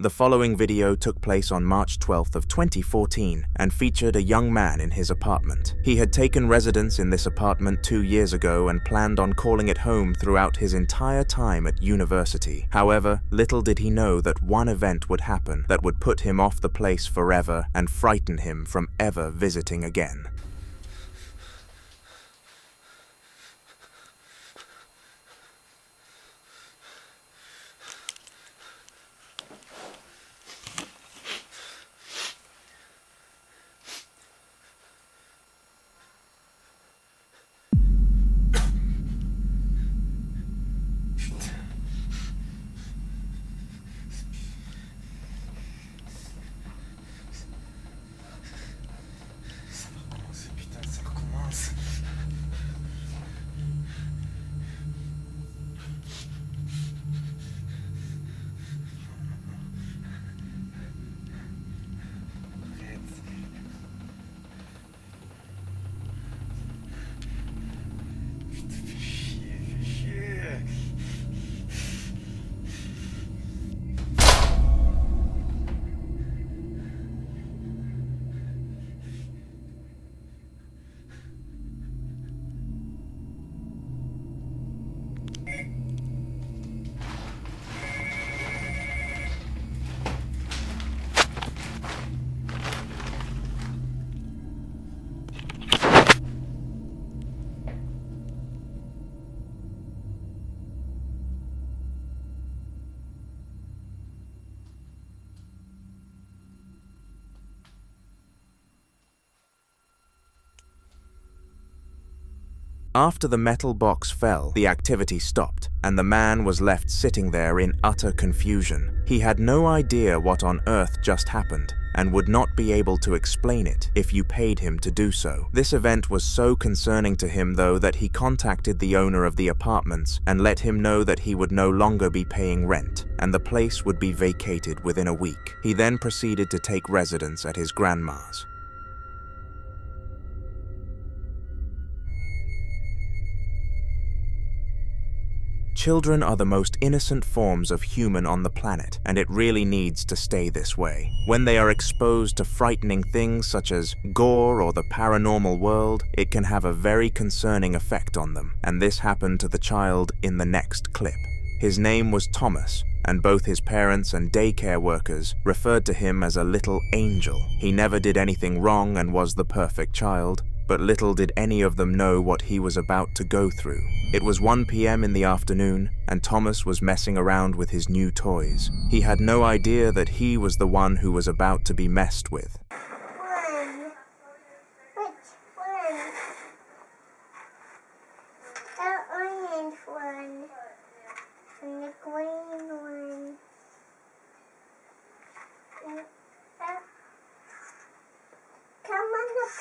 The following video took place on March 12th of 2014 and featured a young man in his apartment. He had taken residence in this apartment 2 years ago and planned on calling it home throughout his entire time at university. However, little did he know that one event would happen that would put him off the place forever and frighten him from ever visiting again. After the metal box fell, the activity stopped, and the man was left sitting there in utter confusion. He had no idea what on earth just happened, and would not be able to explain it if you paid him to do so. This event was so concerning to him, though, that he contacted the owner of the apartments and let him know that he would no longer be paying rent, and the place would be vacated within a week. He then proceeded to take residence at his grandma's. Children are the most innocent forms of human on the planet, and it really needs to stay this way. When they are exposed to frightening things such as gore or the paranormal world, it can have a very concerning effect on them, and this happened to the child in the next clip. His name was Thomas, and both his parents and daycare workers referred to him as a little angel. He never did anything wrong and was the perfect child, but little did any of them know what he was about to go through. It was 1 p.m. in the afternoon, and Thomas was messing around with his new toys. He had no idea that he was the one who was about to be messed with. One. Which one? The orange one. And the green one. Come on up.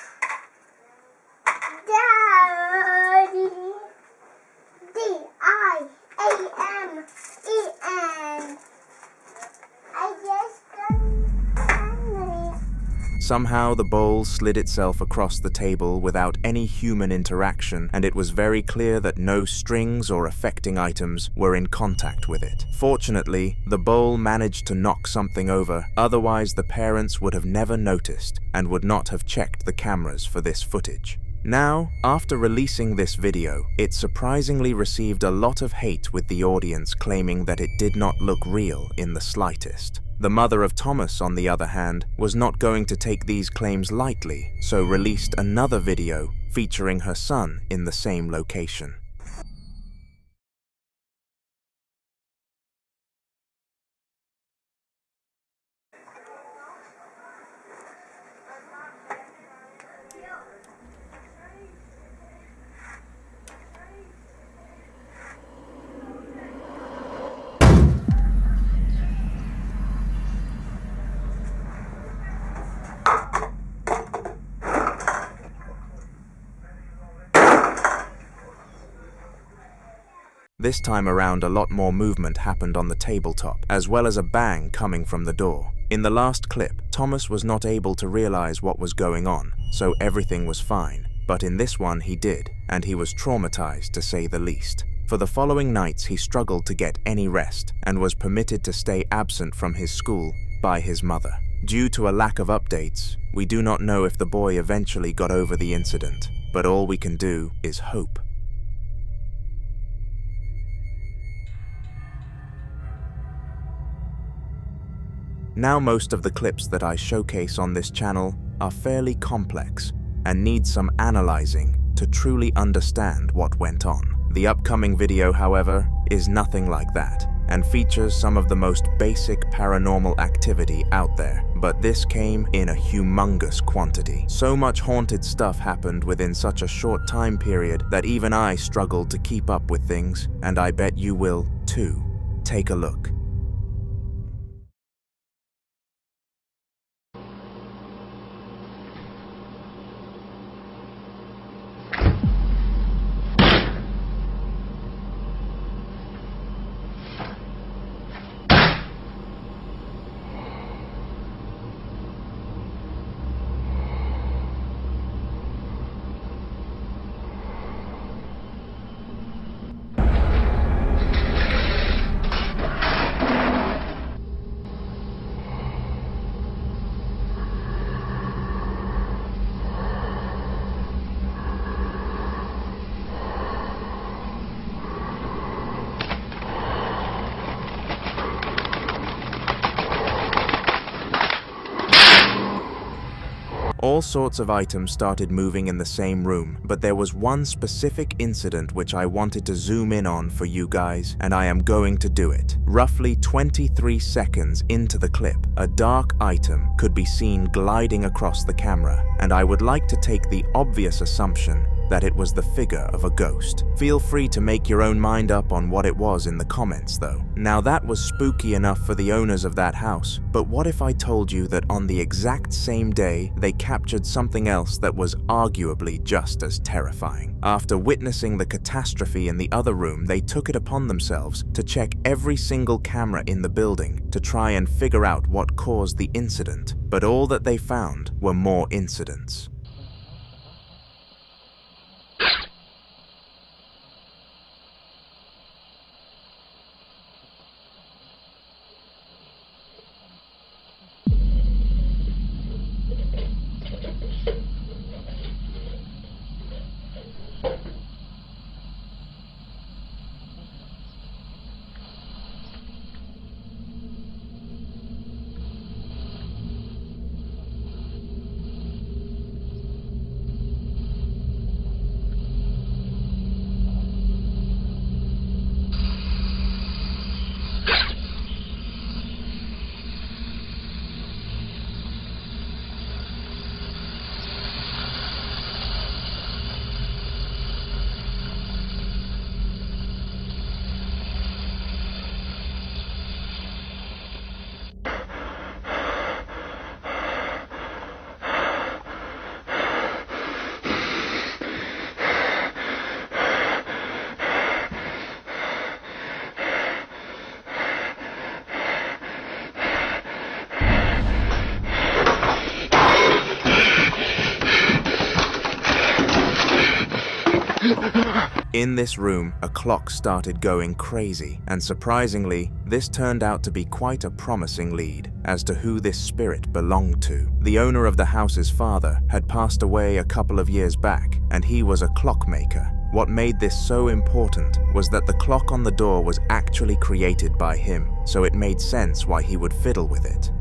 Daddy. D-I-A-M-E-N. I just done Somehow the bowl slid itself across the table without any human interaction, and it was very clear that no strings or affecting items were in contact with it. Fortunately, the bowl managed to knock something over, otherwise the parents would have never noticed and would not have checked the cameras for this footage. Now, after releasing this video, it surprisingly received a lot of hate, with the audience claiming that it did not look real in the slightest. The mother of Thomas, on the other hand, was not going to take these claims lightly, so released another video featuring her son in the same location. This time around, a lot more movement happened on the tabletop, as well as a bang coming from the door. In the last clip, Thomas was not able to realize what was going on, so everything was fine. But in this one he did, and he was traumatized to say the least. For the following nights, he struggled to get any rest and was permitted to stay absent from his school by his mother. Due to a lack of updates, we do not know if the boy eventually got over the incident, but all we can do is hope. Now, most of the clips that I showcase on this channel are fairly complex and need some analyzing to truly understand what went on. The upcoming video, however, is nothing like that and features some of the most basic paranormal activity out there, but this came in a humongous quantity. So much haunted stuff happened within such a short time period that even I struggled to keep up with things, and I bet you will too. Take a look. All sorts of items started moving in the same room, but there was one specific incident which I wanted to zoom in on for you guys, and I am going to do it. Roughly 23 seconds into the clip, a dark item could be seen gliding across the camera, and I would like to take the obvious assumption that it was the figure of a ghost. Feel free to make your own mind up on what it was in the comments though. Now that was spooky enough for the owners of that house, but what if I told you that on the exact same day they captured something else that was arguably just as terrifying? After witnessing the catastrophe in the other room, they took it upon themselves to check every single camera in the building to try and figure out what caused the incident, but all that they found were more incidents. In this room, a clock started going crazy, and surprisingly, this turned out to be quite a promising lead as to who this spirit belonged to. The owner of the house's father had passed away a couple of years back, and he was a clockmaker. What made this so important was that the clock on the door was actually created by him, so it made sense why he would fiddle with it.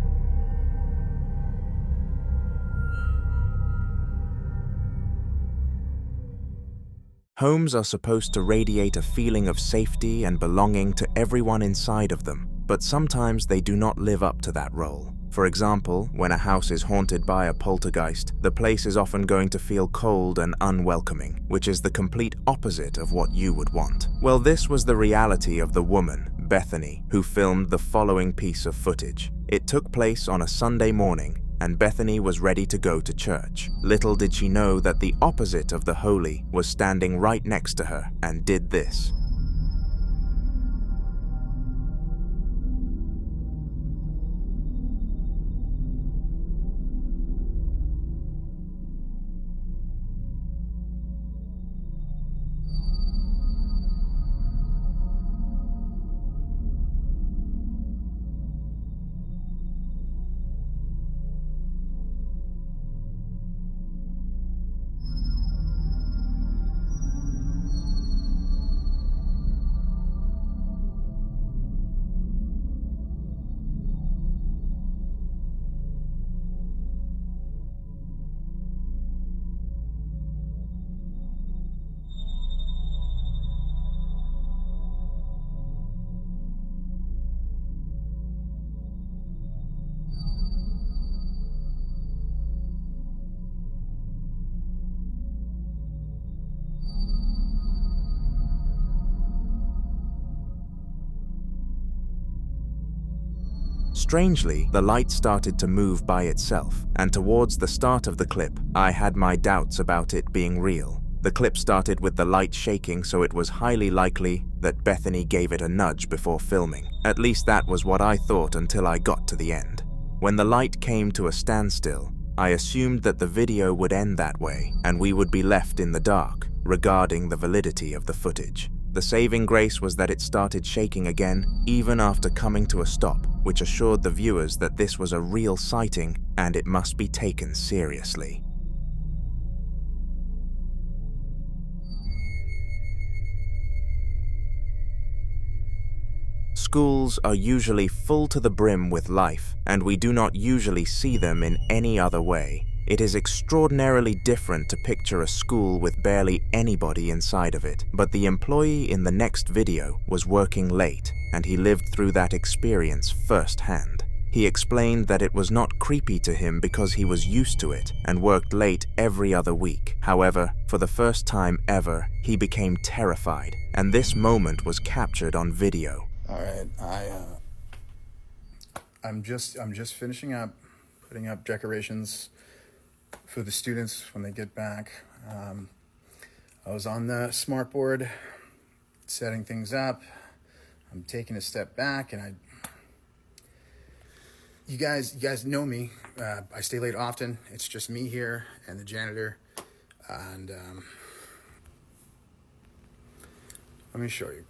Homes are supposed to radiate a feeling of safety and belonging to everyone inside of them, but sometimes they do not live up to that role. For example, when a house is haunted by a poltergeist, the place is often going to feel cold and unwelcoming, which is the complete opposite of what you would want. Well, this was the reality of the woman, Bethany, who filmed the following piece of footage. It took place on a Sunday morning, and Bethany was ready to go to church. Little did she know that the opposite of the holy was standing right next to her and did this. Strangely, the light started to move by itself, and towards the start of the clip, I had my doubts about it being real. The clip started with the light shaking, so it was highly likely that Bethany gave it a nudge before filming. At least that was what I thought until I got to the end. When the light came to a standstill, I assumed that the video would end that way, and we would be left in the dark regarding the validity of the footage. The saving grace was that it started shaking again, even after coming to a stop, which assured the viewers that this was a real sighting and it must be taken seriously. Schools are usually full to the brim with life, and we do not usually see them in any other way. It is extraordinarily different to picture a school with barely anybody inside of it, but the employee in the next video was working late, and he lived through that experience firsthand. He explained that it was not creepy to him because he was used to it and worked late every other week. However, for the first time ever, he became terrified, and this moment was captured on video. All right, I'm just finishing up putting up decorations for the students when they get back. I was on the smart board setting things up. I'm taking a step back, and you guys know me. I stay late often. It's just me here and the janitor, and let me show you.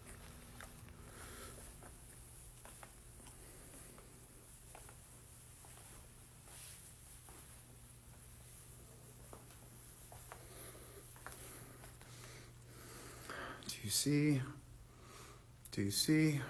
Do you see?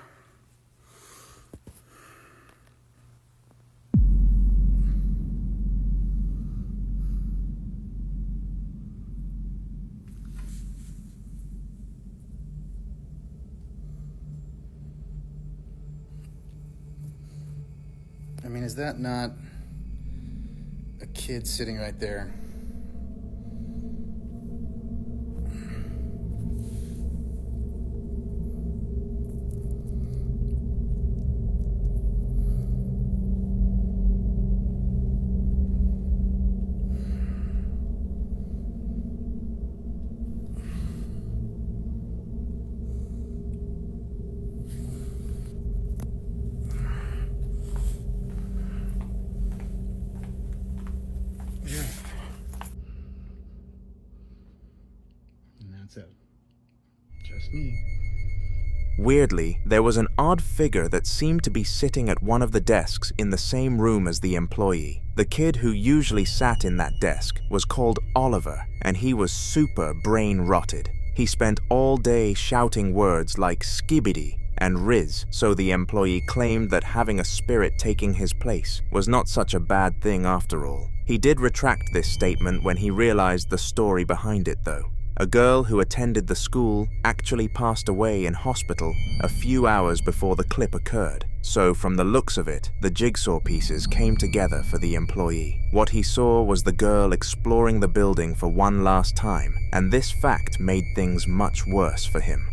I mean, is that not a kid sitting right there? Just me. Weirdly, there was an odd figure that seemed to be sitting at one of the desks in the same room as the employee. The kid who usually sat in that desk was called Oliver, and he was super brain-rotted. He spent all day shouting words like skibbity and riz, so the employee claimed that having a spirit taking his place was not such a bad thing after all. He did retract this statement when he realized the story behind it, though. A girl who attended the school actually passed away in hospital a few hours before the clip occurred. So from the looks of it, the jigsaw pieces came together for the employee. What he saw was the girl exploring the building for one last time, and this fact made things much worse for him.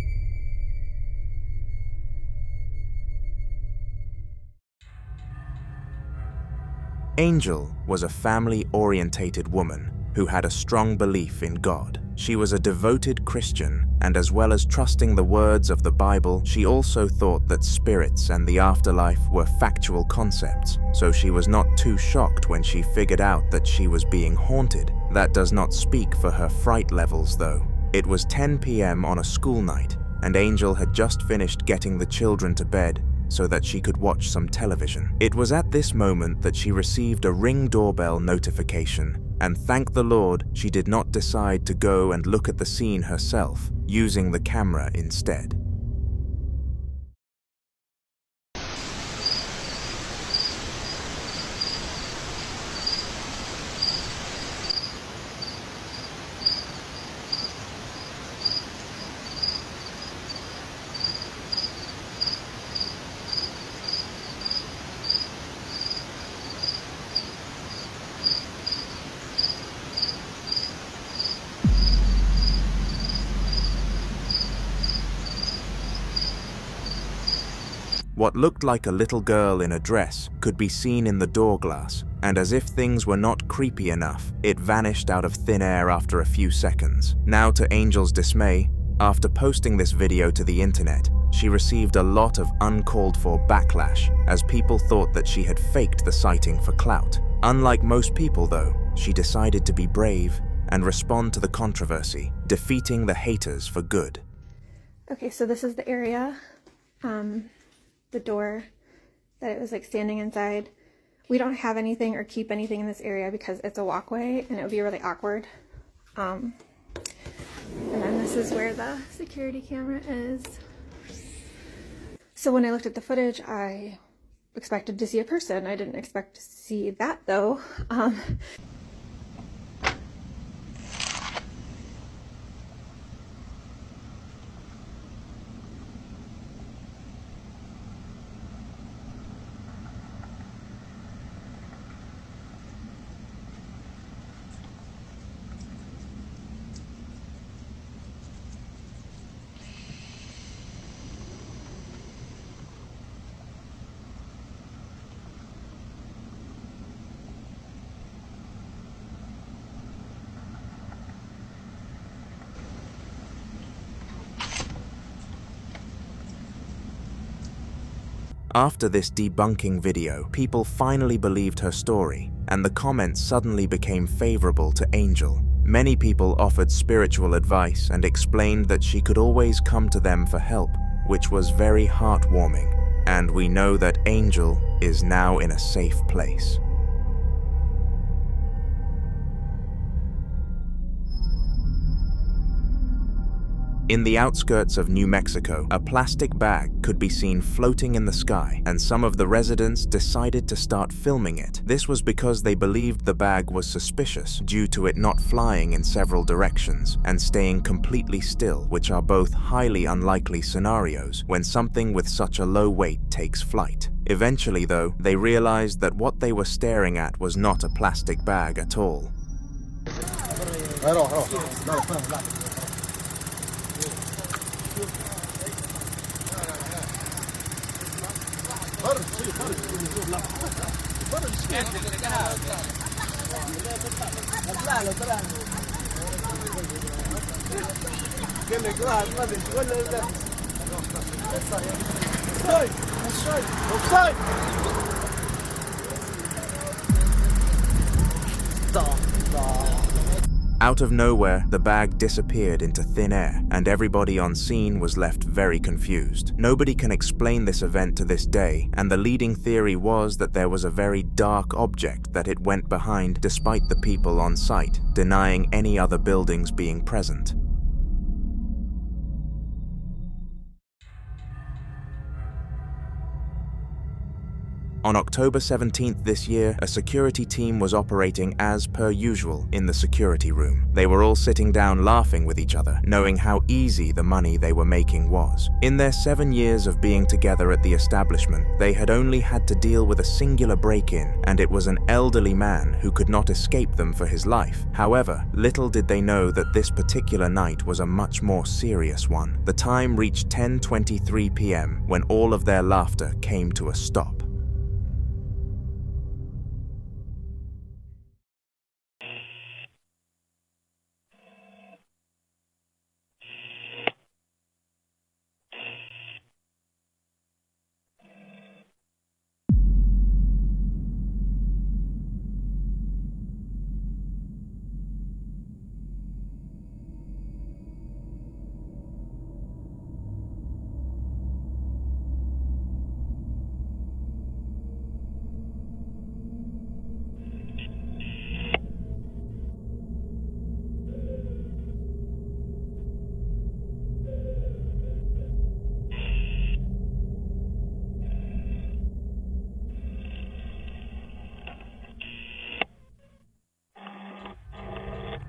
Angel was a family-orientated woman who had a strong belief in God. She was a devoted Christian, and as well as trusting the words of the Bible, she also thought that spirits and the afterlife were factual concepts, so she was not too shocked when she figured out that she was being haunted. That does not speak for her fright levels, though. It was 10 p.m. on a school night, and Angel had just finished getting the children to bed so that she could watch some television. It was at this moment that she received a Ring doorbell notification, and thank the Lord she did not decide to go and look at the scene herself, using the camera instead. What looked like a little girl in a dress could be seen in the door glass, and as if things were not creepy enough, it vanished out of thin air after a few seconds. Now, to Angel's dismay, after posting this video to the internet, she received a lot of uncalled for backlash, as people thought that she had faked the sighting for clout. Unlike most people though, she decided to be brave and respond to the controversy, defeating the haters for good. Okay, so this is the area, the door that it was like standing inside. We don't have anything or keep anything in this area because it's a walkway and it would be really awkward. And then this is where the security camera is. So when I looked at the footage, I expected to see a person. I didn't expect to see that though. After this debunking video, people finally believed her story, and the comments suddenly became favorable to Angel. Many people offered spiritual advice and explained that she could always come to them for help, which was very heartwarming. And we know that Angel is now in a safe place. In the outskirts of New Mexico, a plastic bag could be seen floating in the sky, and some of the residents decided to start filming it. This was because they believed the bag was suspicious due to it not flying in several directions and staying completely still, which are both highly unlikely scenarios when something with such a low weight takes flight. Eventually, though, they realized that what they were staring at was not a plastic bag at all. Out of nowhere, the bag disappeared into thin air, and everybody on scene was left very confused. Nobody can explain this event to this day, and the leading theory was that there was a very dark object that it went behind despite the people on site, denying any other buildings being present. On October 17th this year, a security team was operating as per usual in the security room. They were all sitting down laughing with each other, knowing how easy the money they were making was. In their 7 years of being together at the establishment, they had only had to deal with a singular break-in, and it was an elderly man who could not escape them for his life. However, little did they know that this particular night was a much more serious one. The time reached 10:23 p.m. when all of their laughter came to a stop.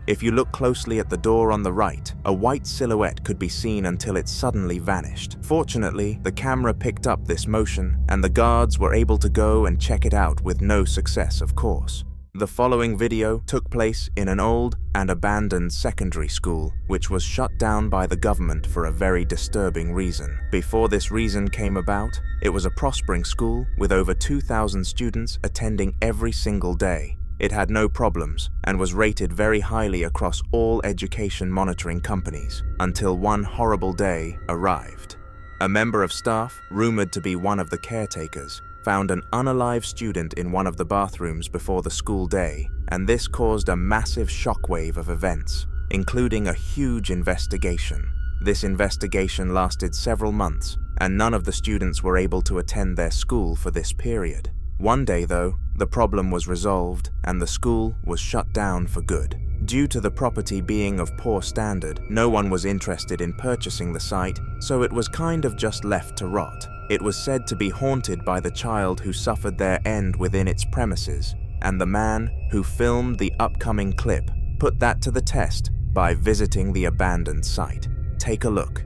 If you look closely at the door on the right, a white silhouette could be seen until it suddenly vanished. Fortunately, the camera picked up this motion, and the guards were able to go and check it out with no success, of course. The following video took place in an old and abandoned secondary school, which was shut down by the government for a very disturbing reason. Before this reason came about, it was a prospering school with over 2,000 students attending every single day. It had no problems and was rated very highly across all education monitoring companies, until one horrible day arrived. A member of staff, rumored to be one of the caretakers, found an unalive student in one of the bathrooms before the school day, and this caused a massive shockwave of events, including a huge investigation. This investigation lasted several months, and none of the students were able to attend their school for this period. One day, though, the problem was resolved and the school was shut down for good. Due to the property being of poor standard, no one was interested in purchasing the site, so it was kind of just left to rot. It was said to be haunted by the child who suffered their end within its premises, and the man who filmed the upcoming clip put that to the test by visiting the abandoned site. Take a look.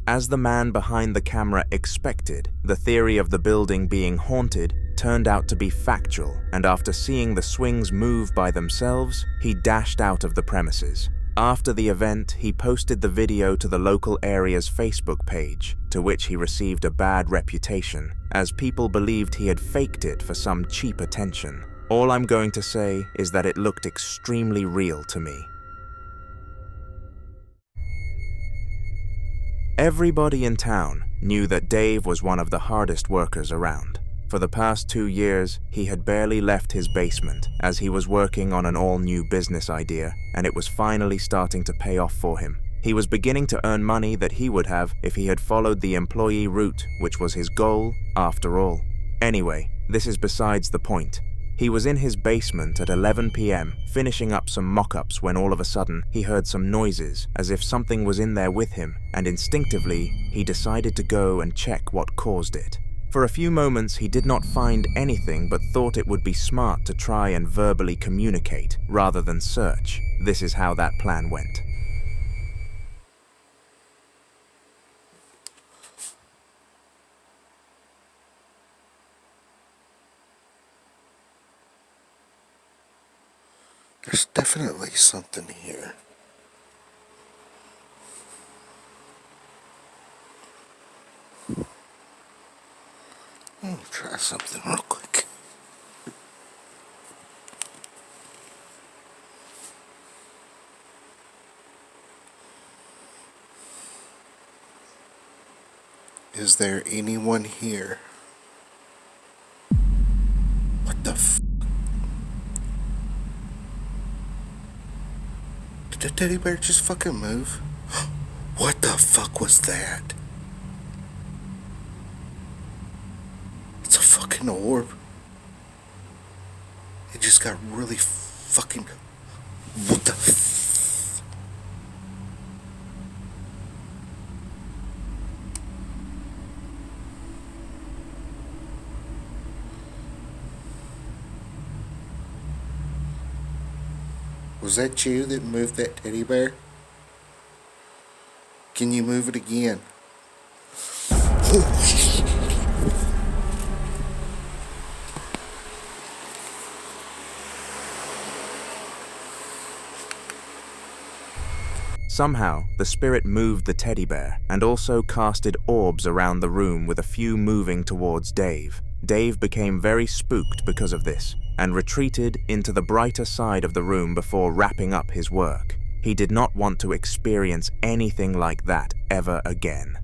As the man behind the camera expected, the theory of the building being haunted turned out to be factual, and after seeing the swings move by themselves, he dashed out of the premises. After the event, he posted the video to the local area's Facebook page, to which he received a bad reputation, as people believed he had faked it for some cheap attention. All I'm going to say is that it looked extremely real to me. Everybody in town knew that Dave was one of the hardest workers around. For the past 2 years, he had barely left his basement as he was working on an all-new business idea, and it was finally starting to pay off for him. He was beginning to earn money that he would have if he had followed the employee route, which was his goal after all. Anyway, this is besides the point. He was in his basement at 11 p.m. finishing up some mock-ups when all of a sudden he heard some noises as if something was in there with him, and instinctively he decided to go and check what caused it. For a few moments he did not find anything but thought it would be smart to try and verbally communicate rather than search. This is how that plan went. There's definitely something here. I'll try something real quick. Is there anyone here? What the f? Did the teddy bear just fucking move? What the fuck was that? It's a fucking orb. It just got really fucking... What the f... Was that you that moved that teddy bear? Can you move it again? Somehow, the spirit moved the teddy bear and also casted orbs around the room with a few moving towards Dave. Dave became very spooked because of this and retreated into the brighter side of the room before wrapping up his work. He did not want to experience anything like that ever again.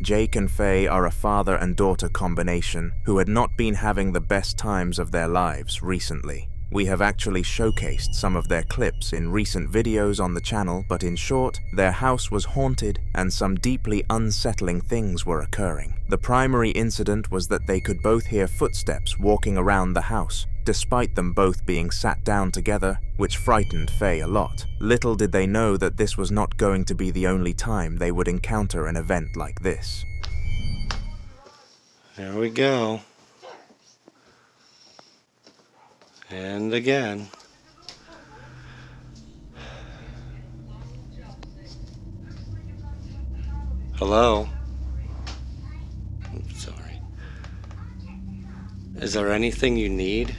Jake and Faye are a father and daughter combination who had not been having the best times of their lives recently. We have actually showcased some of their clips in recent videos on the channel, but in short, their house was haunted and some deeply unsettling things were occurring. The primary incident was that they could both hear footsteps walking around the house, despite them both being sat down together, which frightened Faye a lot. Little did they know that this was not going to be the only time they would encounter an event like this. There we go. And again. Hello? I'm sorry. Is there anything you need?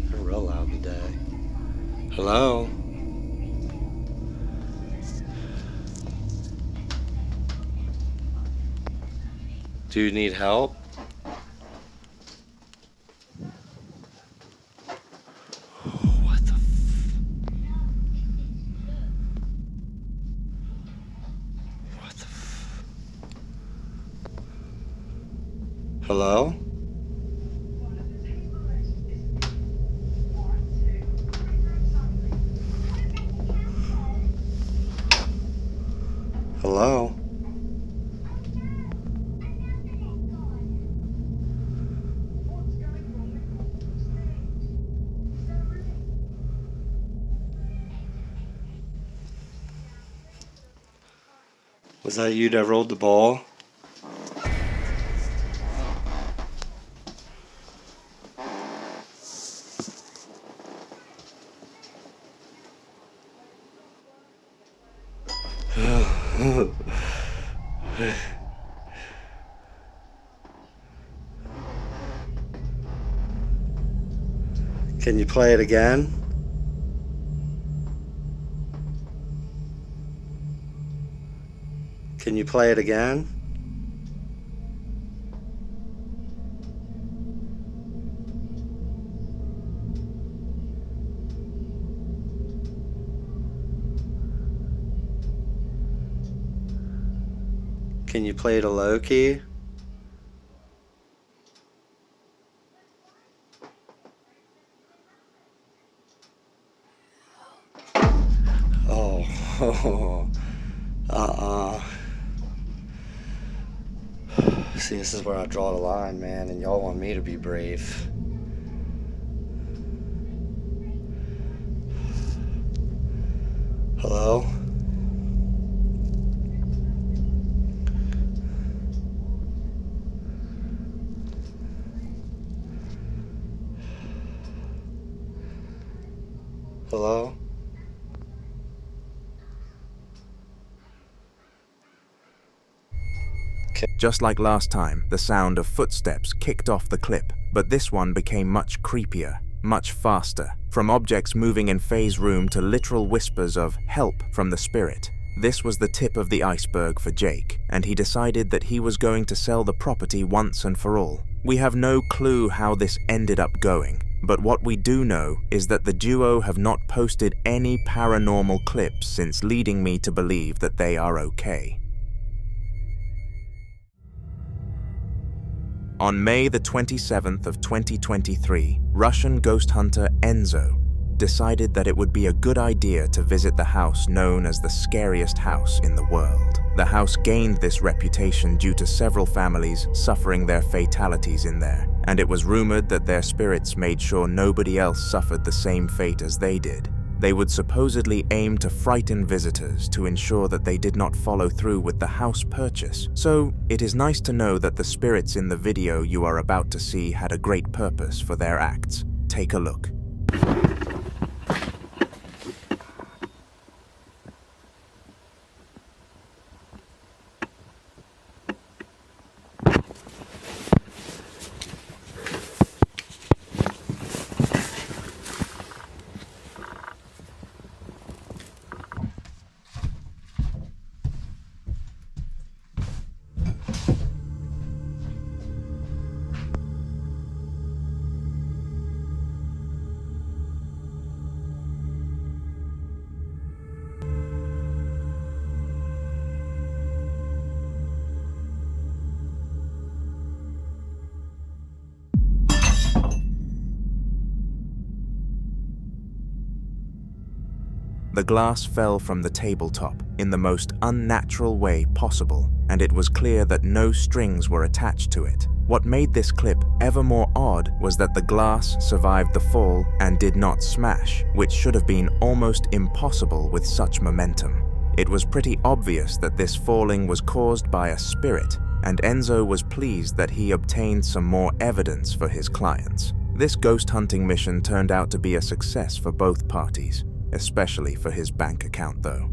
They're real loud today. Hello? Do you need help? What the What the Hello? Hello? Was that you that rolled the ball? Can you play it again? Can you play it again? Can you play it a low key? Oh, See, this is where I draw the line, man, and y'all want me to be brave. Hello? Hello? Just like last time, the sound of footsteps kicked off the clip, but this one became much creepier, much faster, from objects moving in Faye's room to literal whispers of help from the spirit. This was the tip of the iceberg for Jake, and he decided that he was going to sell the property once and for all. We have no clue how this ended up going, but what we do know is that the duo have not posted any paranormal clips since, leading me to believe that they are okay. On May the 27th of 2023, Russian ghost hunter Enzo decided that it would be a good idea to visit the house known as the scariest house in the world. The house gained this reputation due to several families suffering their fatalities in there, and it was rumored that their spirits made sure nobody else suffered the same fate as they did. They would supposedly aim to frighten visitors to ensure that they did not follow through with the house purchase. So, it is nice to know that the spirits in the video you are about to see had a great purpose for their acts. Take a look. The glass fell from the tabletop in the most unnatural way possible, and it was clear that no strings were attached to it. What made this clip ever more odd was that the glass survived the fall and did not smash, which should have been almost impossible with such momentum. It was pretty obvious that this falling was caused by a spirit, and Enzo was pleased that he obtained some more evidence for his clients. This ghost hunting mission turned out to be a success for both parties, especially for his bank account though.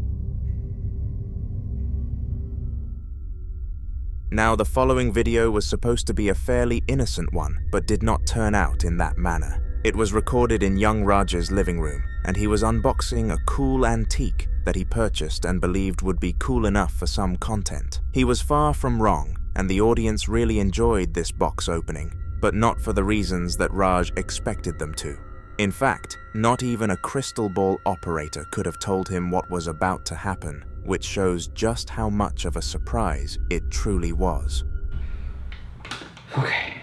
Now, the following video was supposed to be a fairly innocent one, but did not turn out in that manner. It was recorded in young Raj's living room, and he was unboxing a cool antique that he purchased and believed would be cool enough for some content. He was far from wrong, and the audience really enjoyed this box opening, but not for the reasons that Raj expected them to. In fact, not even a crystal ball operator could have told him what was about to happen, which shows just how much of a surprise it truly was. Okay.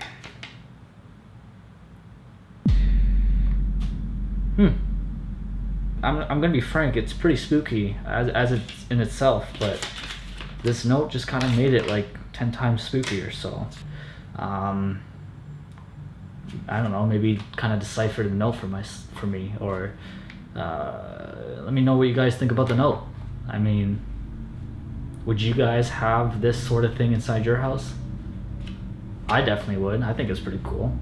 I'm gonna be frank, it's pretty spooky as it's in itself, but this note just kind of made it like 10 times spookier, so I don't know, maybe kind of decipher the note for me, or let me know what you guys think about the note. I mean, would you guys have this sort of thing inside your house? I definitely would. I think it's pretty cool.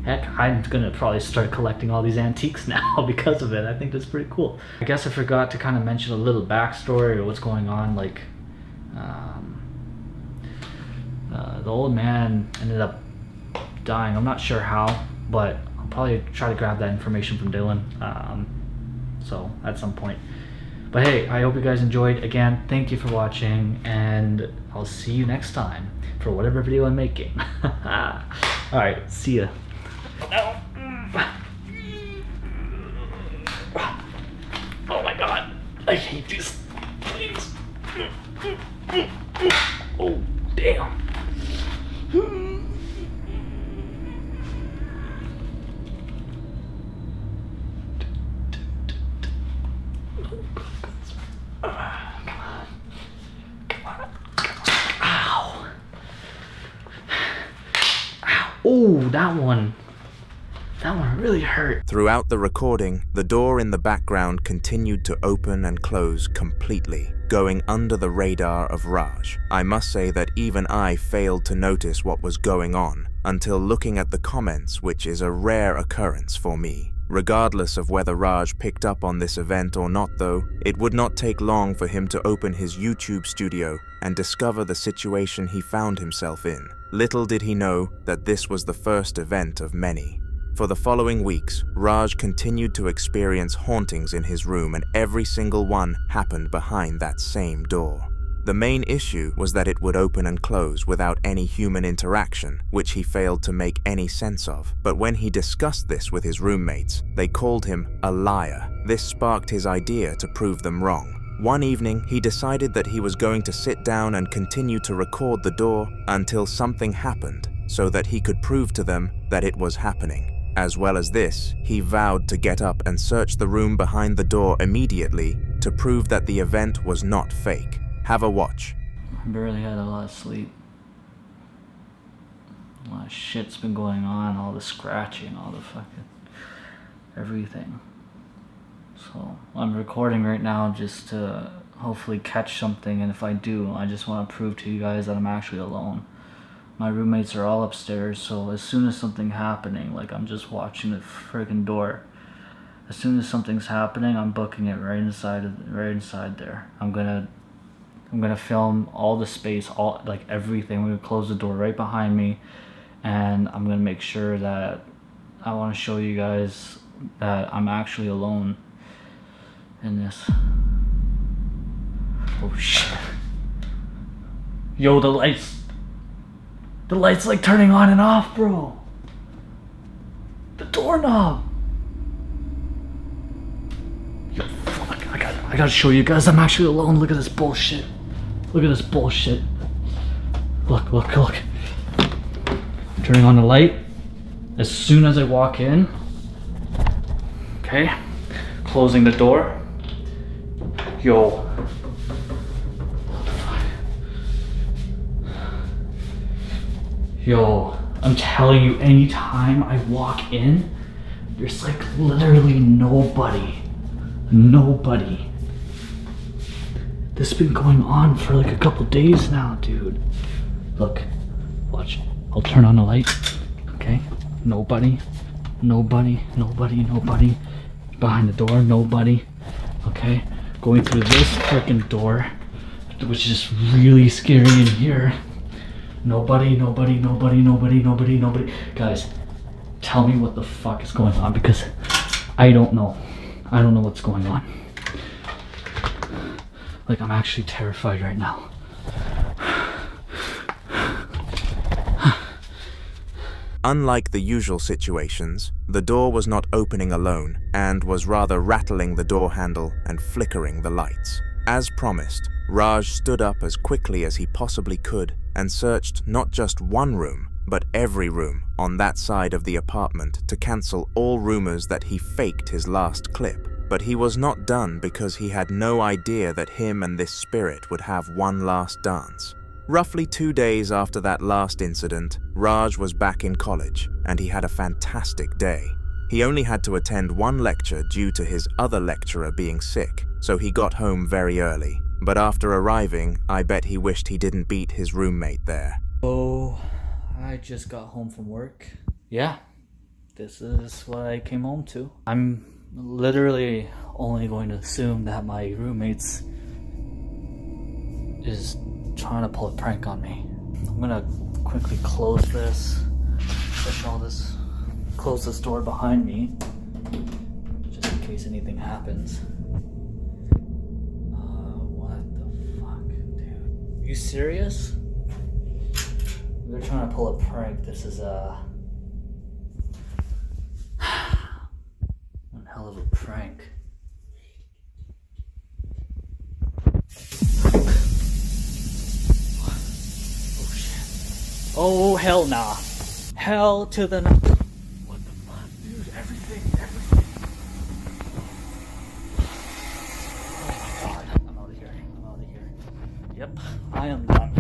Heck, I'm gonna probably start collecting all these antiques now because of it. I think that's pretty cool. I guess I forgot to kind of mention a little backstory or what's going on. Like, the old man ended up dying. I'm not sure how, but I'll probably try to grab that information from Dylan. So at some point. But hey, I hope you guys enjoyed. Again, thank you for watching, and I'll see you next time for whatever video I'm making. Alright, see ya. Oh my god, I hate these things. Oh, damn. Oh, that one really hurt. Throughout the recording, the door in the background continued to open and close completely, going under the radar of Raj. I must say that even I failed to notice what was going on until looking at the comments, which is a rare occurrence for me. Regardless of whether Raj picked up on this event or not though, it would not take long for him to open his YouTube studio and discover the situation he found himself in. Little did he know that this was the first event of many. For the following weeks, Raj continued to experience hauntings in his room, and every single one happened behind that same door. The main issue was that it would open and close without any human interaction, which he failed to make any sense of. But when he discussed this with his roommates, they called him a liar. This sparked his idea to prove them wrong. One evening, he decided that he was going to sit down and continue to record the door until something happened, so that he could prove to them that it was happening. As well as this, he vowed to get up and search the room behind the door immediately to prove that the event was not fake. Have a watch. I barely had a lot of sleep. A lot of shit's been going on, all the scratching, all the fucking everything. So I'm recording right now just to hopefully catch something, and if I do, I just want to prove to you guys that I'm actually alone. My roommates are all upstairs, so as soon as something's happening, like I'm just watching the friggin' door. As soon as something's happening, I'm booking it right inside there. I'm gonna film all the space, all like everything. We're gonna close the door right behind me, and I'm gonna make sure that I want to show you guys that I'm actually alone in this. Oh shit. Yo, the light's like turning on and off, bro. The doorknob. Yo, fuck, I gotta show you guys I'm actually alone. Look at this bullshit. Look at this bullshit. Look. Turning on the light. As soon as I walk in. Okay. Closing the door. Yo. What the fuck? Yo, I'm telling you, anytime I walk in, there's like literally nobody. Nobody. This has been going on for like a couple days now, dude. Look, watch. I'll turn on the light. Okay. Nobody. Behind the door, nobody. Okay. Going through this freaking door, which is just really scary in here. Nobody. Guys, tell me what the fuck is going on, because I don't know. I don't know what's going on. Like, I'm actually terrified right now. Unlike the usual situations, the door was not opening alone and was rather rattling the door handle and flickering the lights. As promised, Raj stood up as quickly as he possibly could and searched not just one room, but every room on that side of the apartment to cancel all rumors that he faked his last clip. But he was not done, because he had no idea that him and this spirit would have one last dance. Roughly 2 days after that last incident, Raj was back in college, and he had a fantastic day. He only had to attend one lecture due to his other lecturer being sick, so he got home very early. But after arriving, I bet he wished he didn't beat his roommate there. Oh, I just got home from work. Yeah, this is what I came home to. I'm literally only going to assume that my roommates is trying to pull a prank on me. I'm gonna quickly close this, push all this, close this door behind me, just in case anything happens. What the fuck, dude? You serious? They're trying to pull a prank. This is one hell of a prank. Oh, hell nah. Hell to the no. What the fuck, dude? Everything. Oh my god. I'm out of here. Yep, I am done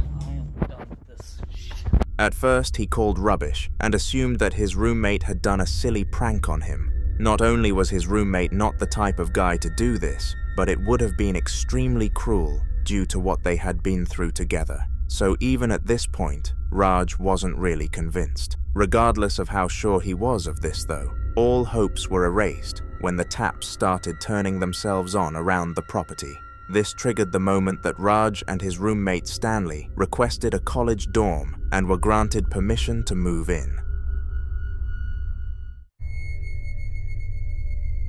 with this shit. At first, he called rubbish and assumed that his roommate had done a silly prank on him. Not only was his roommate not the type of guy to do this, but it would have been extremely cruel due to what they had been through together. So even at this point, Raj wasn't really convinced. Regardless of how sure he was of this though, all hopes were erased when the taps started turning themselves on around the property. This triggered the moment that Raj and his roommate Stanley requested a college dorm and were granted permission to move in.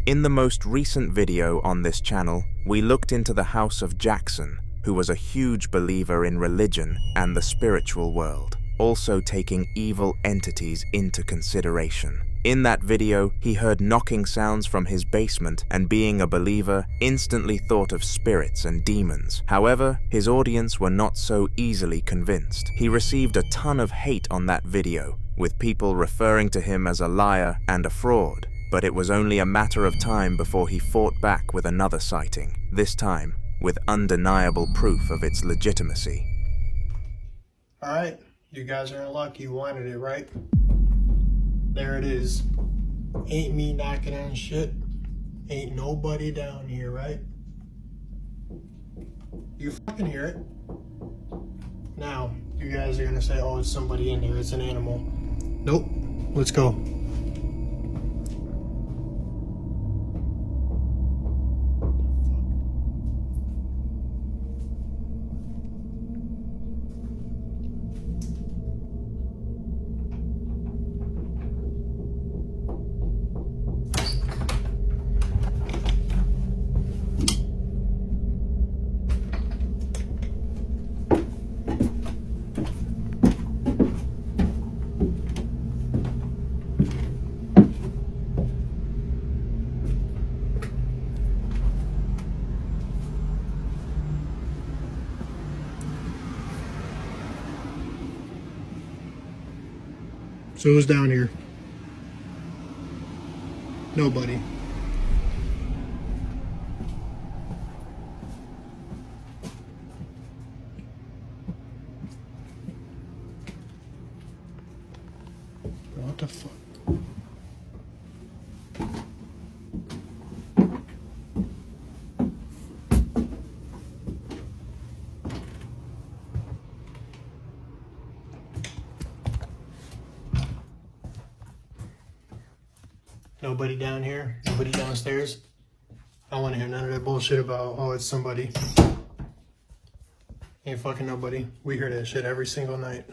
In the most recent video on this channel, we looked into the house of Jackson, who was a huge believer in religion and the spiritual world, also taking evil entities into consideration. In that video, he heard knocking sounds from his basement and, being a believer, instantly thought of spirits and demons. However, his audience were not so easily convinced. He received a ton of hate on that video, with people referring to him as a liar and a fraud. But it was only a matter of time before he fought back with another sighting, this time with undeniable proof of its legitimacy. All right, you guys are in luck. You wanted it, right? There it is. Ain't me knocking on shit. Ain't nobody down here, right? You fucking hear it. Now, you guys are gonna say, oh, it's somebody in here, it's an animal. Nope. Let's go. So who's down here? Nobody. What the fuck? Nobody down here? Nobody downstairs? I don't want to hear none of that bullshit about, oh, it's somebody. Ain't fucking nobody. We hear that shit every single night.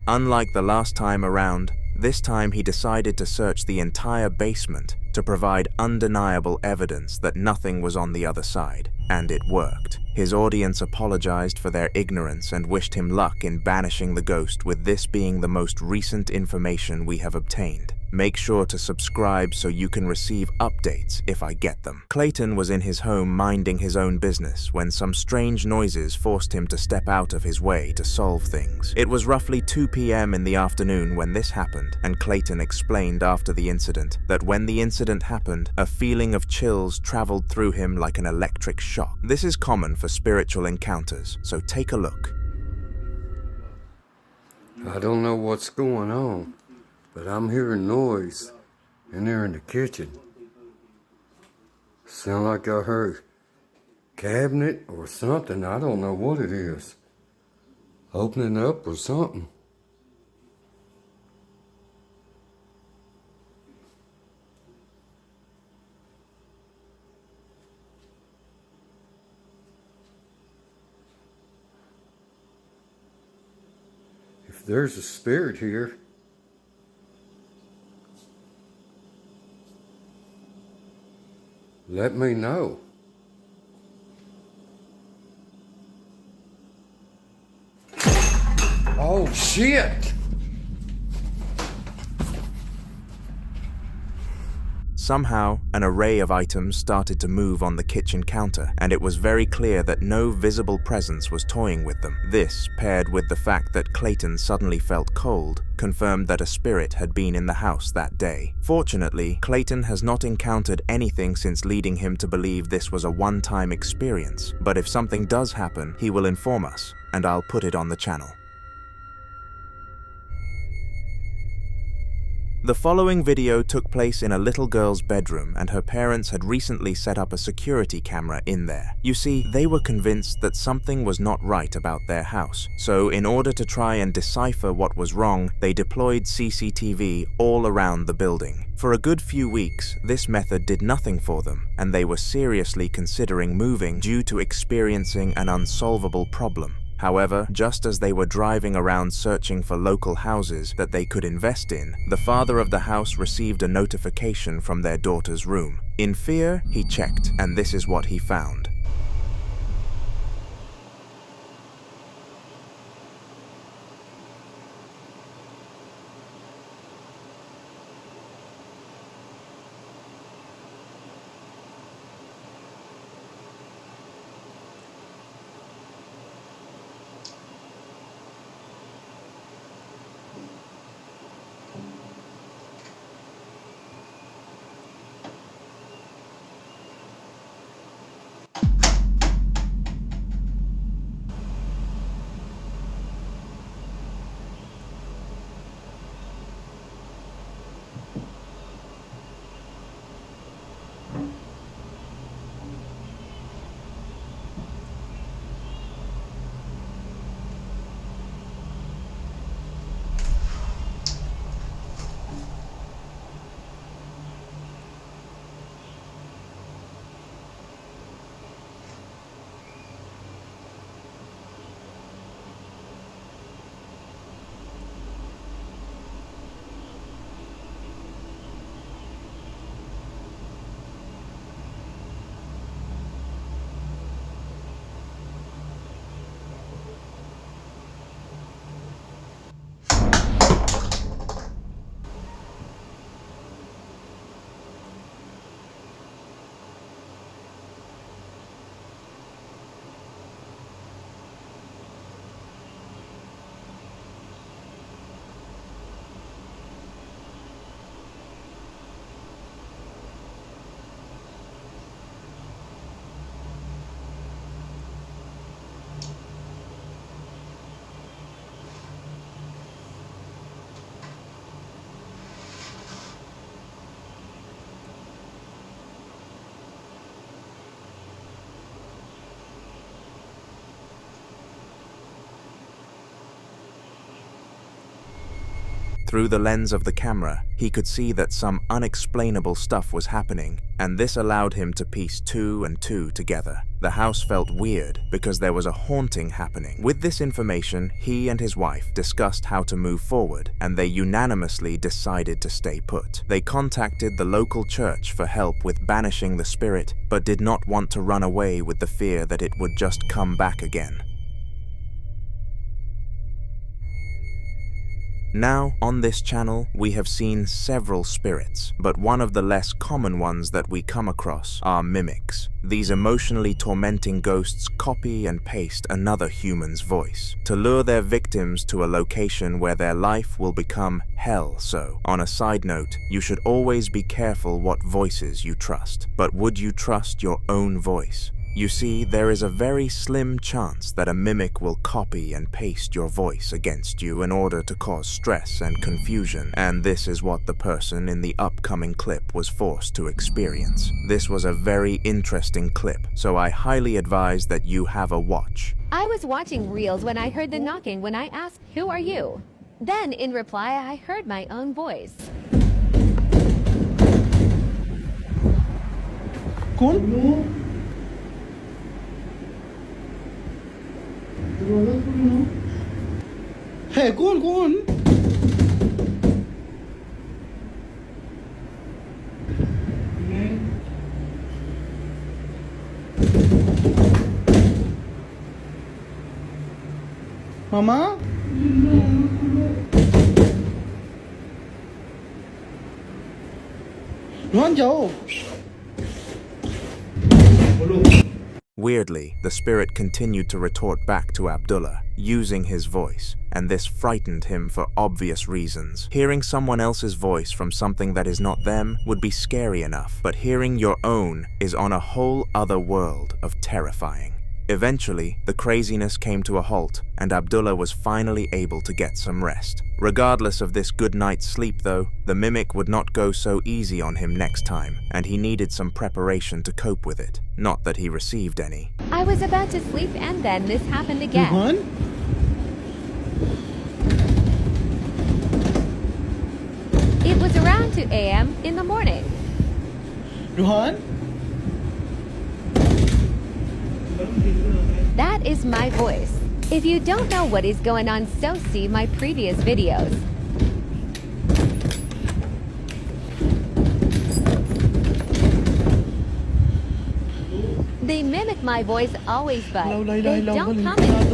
Unlike the last time around, this time he decided to search the entire basement to provide undeniable evidence that nothing was on the other side. And it worked. His audience apologized for their ignorance and wished him luck in banishing the ghost, with this being the most recent information we have obtained. Make sure to subscribe so you can receive updates if I get them. Clayton was in his home minding his own business when some strange noises forced him to step out of his way to solve things. It was roughly 2 p.m. in the afternoon when this happened, and Clayton explained after the incident that when the incident happened, a feeling of chills traveled through him like an electric shock. This is common for spiritual encounters, so take a look. I don't know what's going on, but I'm hearing noise in there in the kitchen. Sound like I heard cabinet or something. I don't know what it is. Opening up or something. If there's a spirit here, let me know. Oh, shit! Somehow, an array of items started to move on the kitchen counter, and it was very clear that no visible presence was toying with them. This, paired with the fact that Clayton suddenly felt cold, confirmed that a spirit had been in the house that day. Fortunately, Clayton has not encountered anything since, leading him to believe this was a one-time experience. But if something does happen, he will inform us, and I'll put it on the channel. The following video took place in a little girl's bedroom, and her parents had recently set up a security camera in there. You see, they were convinced that something was not right about their house, so in order to try and decipher what was wrong, they deployed CCTV all around the building. For a good few weeks, this method did nothing for them, and they were seriously considering moving due to experiencing an unsolvable problem. However, just as they were driving around searching for local houses that they could invest in, the father of the house received a notification from their daughter's room. In fear, he checked, and this is what he found. Through the lens of the camera, he could see that some unexplainable stuff was happening, and this allowed him to piece 2 and 2 together. The house felt weird because there was a haunting happening. With this information, he and his wife discussed how to move forward, and they unanimously decided to stay put. They contacted the local church for help with banishing the spirit, but did not want to run away with the fear that it would just come back again. Now, on this channel, we have seen several spirits, but one of the less common ones that we come across are mimics. These emotionally tormenting ghosts copy and paste another human's voice to lure their victims to a location where their life will become hell. So, on a side note, you should always be careful what voices you trust. But would you trust your own voice? You see, there is a very slim chance that a mimic will copy and paste your voice against you in order to cause stress and confusion, and this is what the person in the upcoming clip was forced to experience. This was a very interesting clip, so I highly advise that you have a watch. I was watching reels when I heard the knocking when I asked, "Who are you?" Then, in reply, I heard my own voice. Cool? Hey, go on. Mama? Run, जाओ. Weirdly, the spirit continued to retort back to Abdullah, using his voice, and this frightened him for obvious reasons. Hearing someone else's voice from something that is not them would be scary enough, but hearing your own is on a whole other world of terrifying. Eventually, the craziness came to a halt, and Abdullah was finally able to get some rest. Regardless of this good night's sleep though, the mimic would not go so easy on him next time, and he needed some preparation to cope with it. Not that he received any. I was about to sleep and then this happened again. It was around 2 a.m. in the morning. Ruhan? That is my voice. If you don't know what is going on, so see my previous videos. They mimic my voice always, but they don't comment.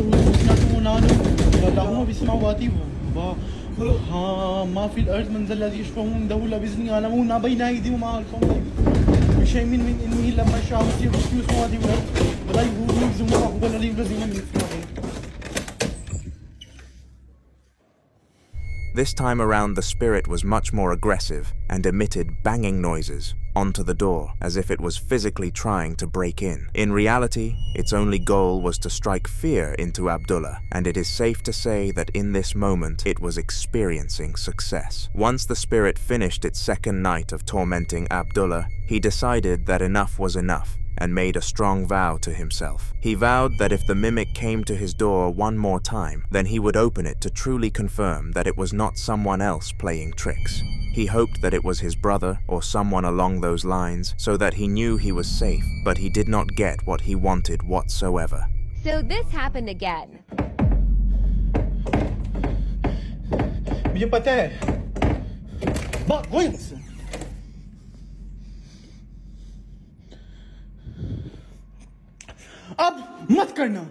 This time around, the spirit was much more aggressive and emitted banging noises onto the door as if it was physically trying to break in. In reality, its only goal was to strike fear into Abdullah, and it is safe to say that in this moment it was experiencing success. Once the spirit finished its second night of tormenting Abdullah, he decided that enough was enough and made a strong vow to himself. He vowed that if the mimic came to his door one more time, then he would open it to truly confirm that it was not someone else playing tricks. He hoped that it was his brother or someone along those lines so that he knew he was safe, but he did not get what he wanted whatsoever. So this happened again. मुझे पता है बात वही मुझसे अब मत करना.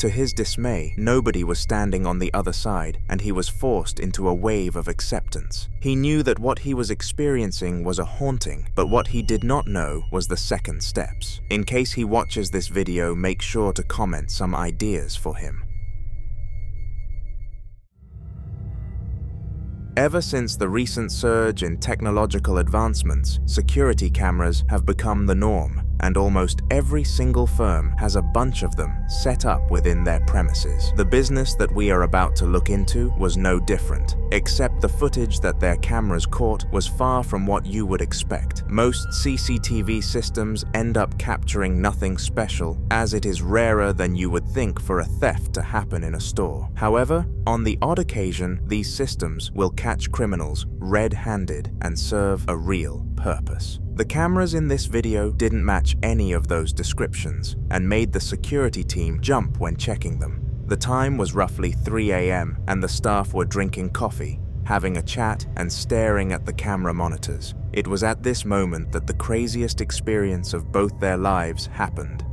To his dismay, nobody was standing on the other side, and he was forced into a wave of acceptance. He knew that what he was experiencing was a haunting, but what he did not know was the second steps. In case he watches this video, make sure to comment some ideas for him. Ever since the recent surge in technological advancements, security cameras have become the norm, and almost every single firm has a bunch of them set up within their premises. The business that we are about to look into was no different, except the footage that their cameras caught was far from what you would expect. Most CCTV systems end up capturing nothing special, as it is rarer than you would think for a theft to happen in a store. However, on the odd occasion, these systems will catch criminals red-handed and serve a real purpose. The cameras in this video didn't match any of those descriptions and made the security team jump when checking them. The time was roughly 3 a.m. and the staff were drinking coffee, having a chat and staring at the camera monitors. It was at this moment that the craziest experience of both their lives happened.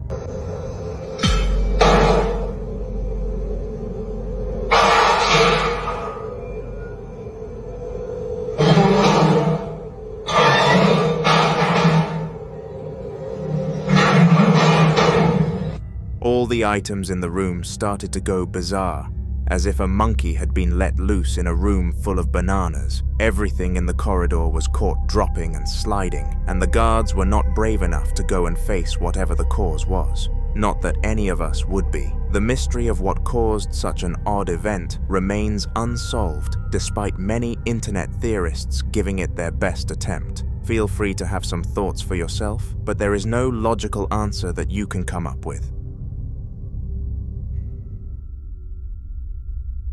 All the items in the room started to go bizarre, as if a monkey had been let loose in a room full of bananas. Everything in the corridor was caught dropping and sliding, and the guards were not brave enough to go and face whatever the cause was. Not that any of us would be. The mystery of what caused such an odd event remains unsolved, despite many internet theorists giving it their best attempt. Feel free to have some thoughts for yourself, but there is no logical answer that you can come up with.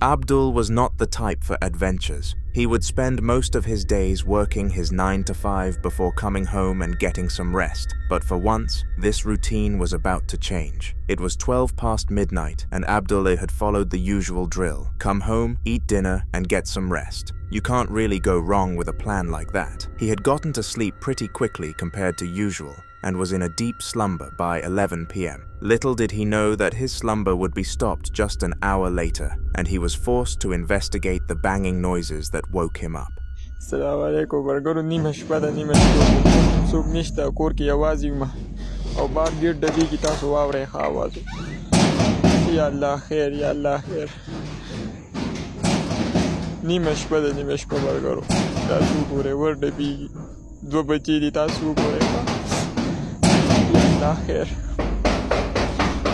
Abdul was not the type for adventures. He would spend most of his days working his 9 to 5 before coming home and getting some rest. But for once, this routine was about to change. It was 12 past midnight and Abdul had followed the usual drill. Come home, eat dinner, and get some rest. You can't really go wrong with a plan like that. He had gotten to sleep pretty quickly compared to usual, and was in a deep slumber by 11 p.m. Little did he know that his slumber would be stopped just an hour later, and he was forced to investigate the banging noises that woke him up.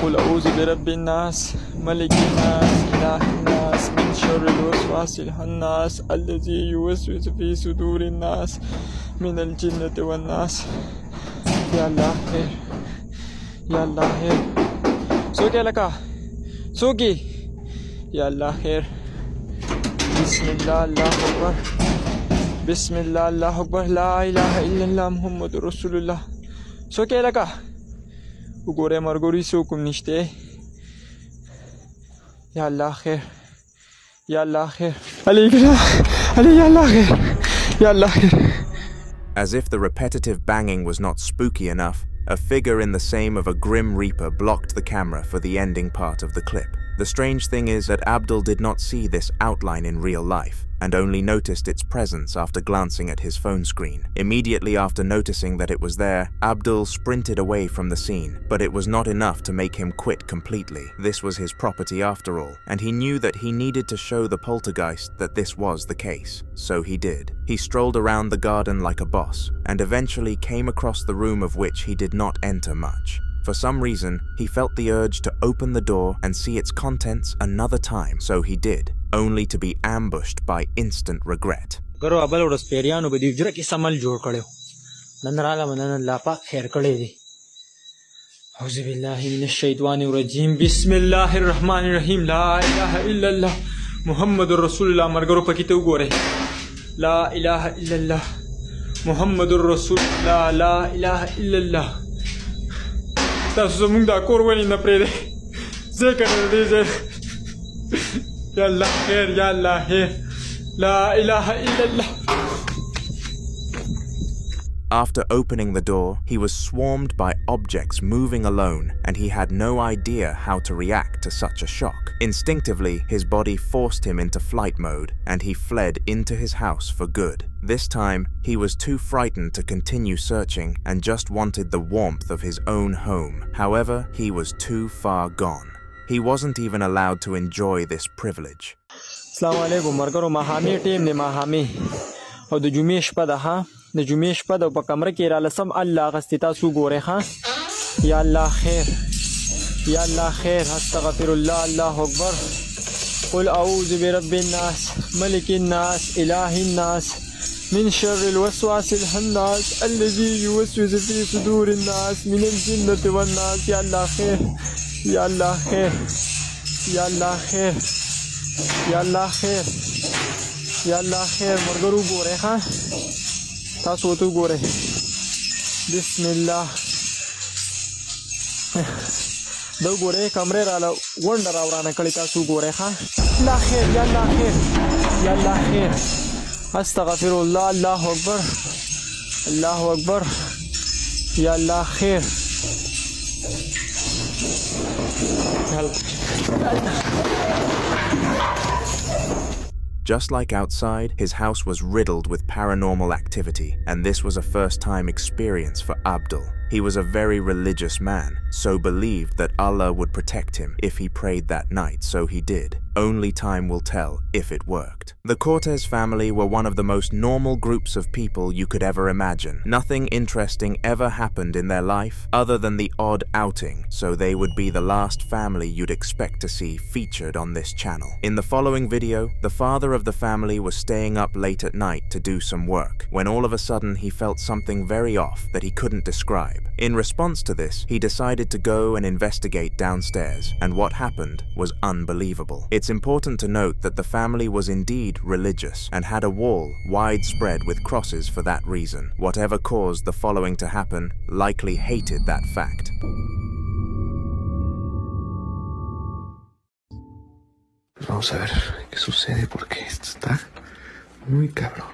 قل أعوذ برب الناس ملك الناس إله الناس من شر الوسواس الخناس الذي يوسوس في صدور الناس من الجنة والناس. يا الله خير يا الله خير. سوكي لك سوكي يا الله خير. بسم الله الله أكبر بسم الله الله أكبر لا إله إلا الله محمد رسول الله. سوكي لك وګوره مرګوري سوکم نشته. یا الله خیر یا الله خیر علي یا الله خیر یا الله خیر. As if the repetitive banging was not spooky enough, a figure in the same of a grim reaper blocked the camera for the ending part of the clip. The strange thing is that Abdul did not see this outline in real life, and only noticed its presence after glancing at his phone screen. Immediately after noticing that it was there, Abdul sprinted away from the scene, but it was not enough to make him quit completely. This was his property after all, and he knew that he needed to show the poltergeist that this was the case. So he did. He strolled around the garden like a boss, and eventually came across the room of which he did not enter much. For some reason, he felt the urge to open the door and see its contents another time, so he did, only to be ambushed by instant regret. تاسو زمونږ دا کور ولې نه پرېږدئ ځکه نه د دې ځای یا الله خیر یا الله خیر لا اله الا الله. After opening the door, he was swarmed by objects moving alone, and he had no idea how to react to such a shock. Instinctively, his body forced him into flight mode, and he fled into his house for good. This time, he was too frightened to continue searching and just wanted the warmth of his own home. However, he was too far gone. He wasn't even allowed to enjoy this privilege. Assalamu alaikum, مرګرو ماښامي ټیم دی ماښامي او د جمعې شپه ده ها د جمعې شپه ده په کمره کې راله سم الله اغستې تاسو وګورئ ښه يلا خير يلا خير أستغفر الله الله أكبر قل أعوذ برب الناس ملك الناس إله الناس من شر الوسواس الخناس الذي يوسوس في صدور الناس من الجنة والناس يلا خير يلا خير يلا خير يلا خير يلا خير مرغرو غوري ها تاسو تو غوري بسم الله دو غوري کمرے رالا ونډر اورانا کړی تاسو غوري ها لا خير يلا خير يلا خير استغفر الله الله اكبر الله اكبر يلا خير Just like outside, his house was riddled with paranormal activity, and this was a first-time experience for Abdul. He was a very religious man, so believed that Allah would protect him if he prayed that night, so he did. Only time will tell if it worked. The Cortez family were one of the most normal groups of people you could ever imagine. Nothing interesting ever happened in their life other than the odd outing, so they would be the last family you'd expect to see featured on this channel. In the following video, the father of the family was staying up late at night to do some work, when all of a sudden he felt something very off that he couldn't describe. In response to this, he decided to go and investigate downstairs, and what happened was unbelievable. It's important to note that the family was indeed religious and had a wall widespread with crosses for that reason. Whatever caused the following to happen likely hated that fact. Vamos a ver qué sucede porque esto está muy cabrón.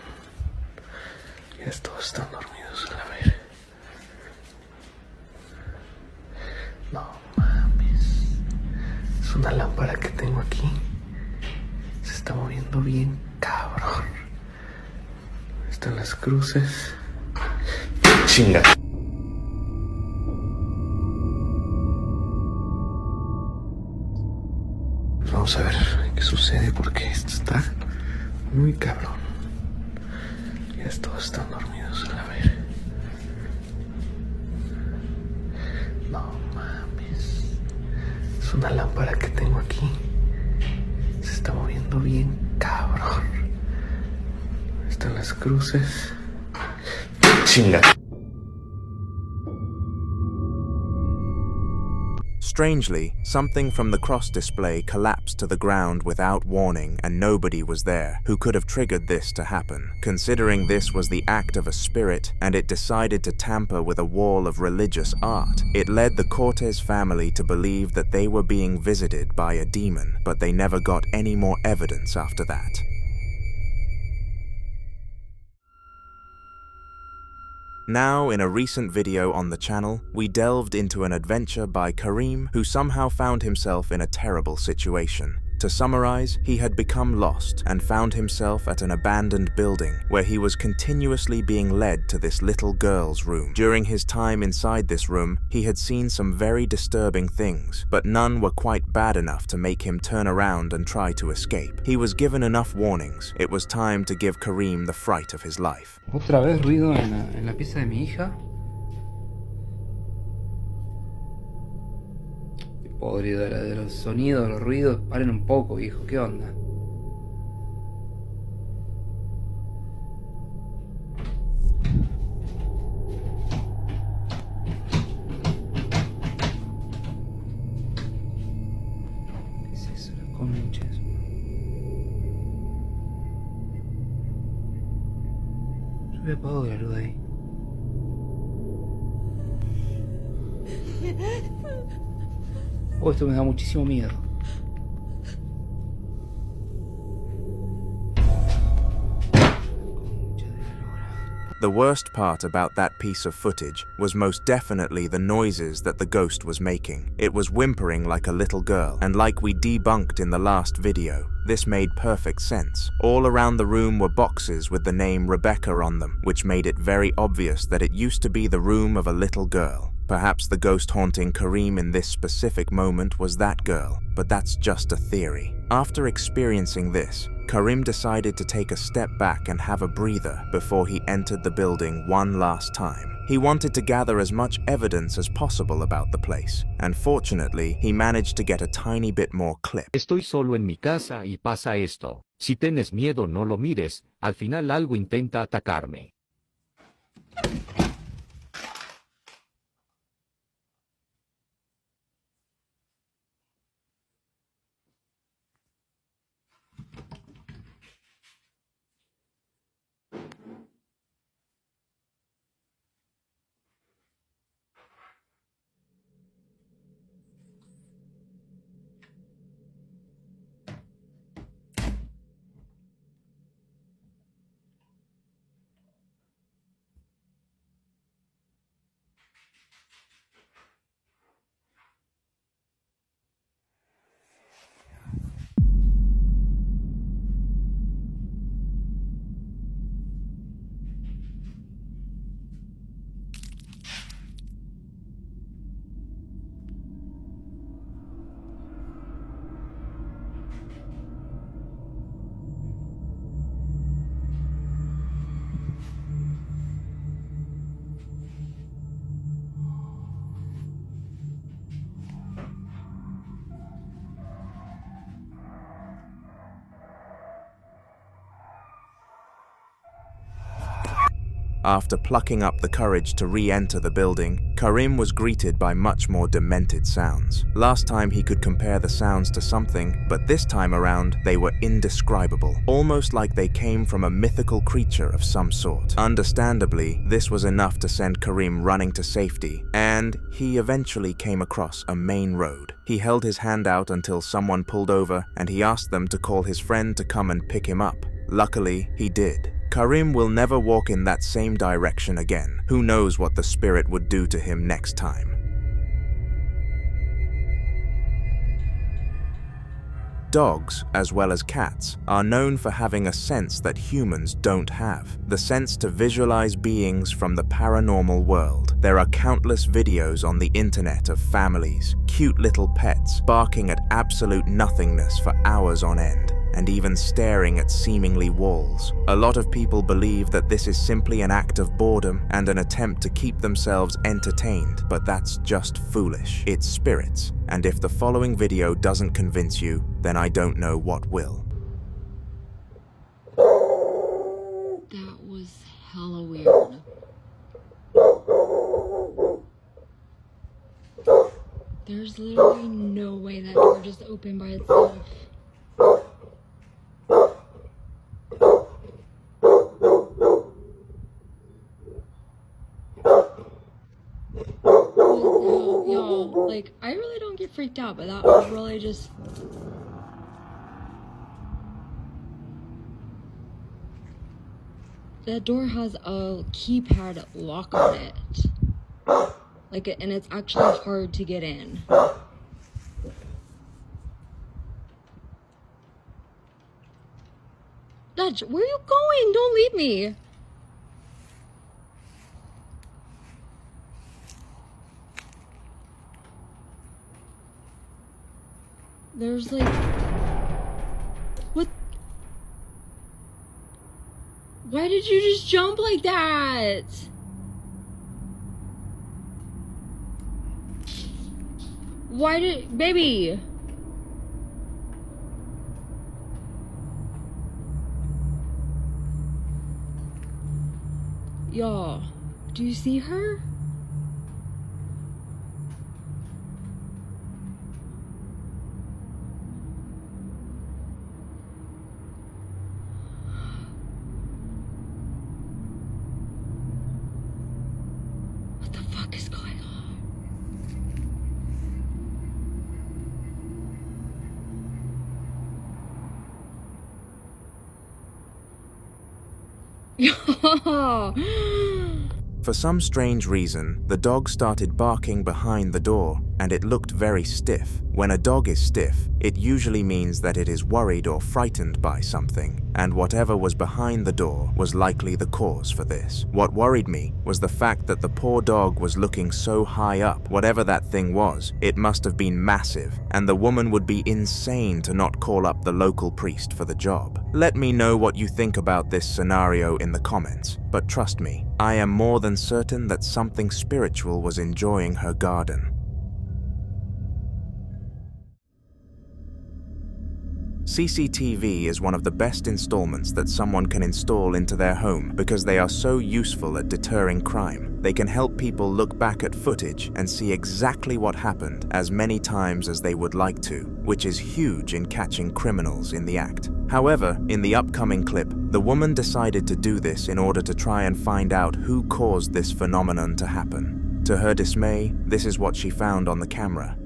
Ya todos están dormidos a la ver. No mames. Es una lámpara que tengo aquí. Se está moviendo bien cabrón. Están las cruces. Chinga. Vamos a ver qué sucede porque esto está muy cabrón. Ya todos están dormidos a la ver. No mames. Es una lámpara que tengo aquí. Se está moviendo bien cabrón. Están las cruces. Chinga. Strangely, something from the cross display collapsed to the ground without warning, and nobody was there who could have triggered this to happen. Considering this was the act of a spirit, and it decided to tamper with a wall of religious art, it led the Cortez family to believe that they were being visited by a demon, but they never got any more evidence after that. Now, in a recent video on the channel, we delved into an adventure by Kareem, who somehow found himself in a terrible situation. To summarize, he had become lost and found himself at an abandoned building where he was continuously being led to this little girl's room. During his time inside this room, he had seen some very disturbing things, but none were quite bad enough to make him turn around and try to escape. He was given enough warnings. It was time to give Kareem the fright of his life. Otra vez ruido en la pieza de mi hija. Podrido de los sonidos, los ruidos. Paren un poco, hijo, ¿qué onda? ¿Qué es eso? La concha. Yo me apago la luz ahí. Oh, esto me da muchísimo miedo. The worst part about that piece of footage was most definitely the noises that the ghost was making. It was whimpering like a little girl, and like we debunked in the last video, this made perfect sense. All around the room were boxes with the name Rebecca on them, which made it very obvious that it used to be the room of a little girl. Perhaps the ghost haunting Kareem in this specific moment was that girl, but that's just a theory. After experiencing this, Kareem decided to take a step back and have a breather before he entered the building one last time. He wanted to gather as much evidence as possible about the place, and fortunately, he managed to get a tiny bit more clip. Estoy solo en mi casa y pasa esto. Si tienes miedo no lo mires, al final algo intenta atacarme. After plucking up the courage to re-enter the building, Kareem was greeted by much more demented sounds. Last time he could compare the sounds to something, but this time around they were indescribable, almost like they came from a mythical creature of some sort. Understandably, this was enough to send Kareem running to safety, and he eventually came across a main road. He held his hand out until someone pulled over, and he asked them to call his friend to come and pick him up. Luckily, he did. Kareem will never walk in that same direction again. Who knows what the spirit would do to him next time. Dogs, as well as cats, are known for having a sense that humans don't have. The sense to visualize beings from the paranormal world. There are countless videos on the internet of families, cute little pets, barking at absolute nothingness for hours on end, and even staring at seemingly walls. A lot of people believe that this is simply an act of boredom and an attempt to keep themselves entertained, but that's just foolish. It's spirits, and if the following video doesn't convince you, then I don't know what will. That was hella weird. There's literally no way that door just opened by itself. Y'all, like, I really don't get freaked out, but that was really just... That door has a keypad lock on it. Like, and it's actually hard to get in. Dutch, where are you going? Don't leave me. There's like... What? Why did you just jump like that? Why did... Baby! Y'all, do you see her? What the fuck is going on? For some strange reason, the dog started barking behind the door, and it looked very stiff. When a dog is stiff, it usually means that it is worried or frightened by something, and whatever was behind the door was likely the cause for this. What worried me was the fact that the poor dog was looking so high up. Whatever that thing was, it must have been massive, and the woman would be insane to not call up the local priest for the job. Let me know what you think about this scenario in the comments, but trust me, I am more than certain that something spiritual was enjoying her garden. CCTV is one of the best installments that someone can install into their home because they are so useful at deterring crime. They can help people look back at footage and see exactly what happened as many times as they would like to, which is huge in catching criminals in the act. However, in the upcoming clip, the woman decided to do this in order to try and find out who caused this phenomenon to happen. To her dismay, this is what she found on the camera.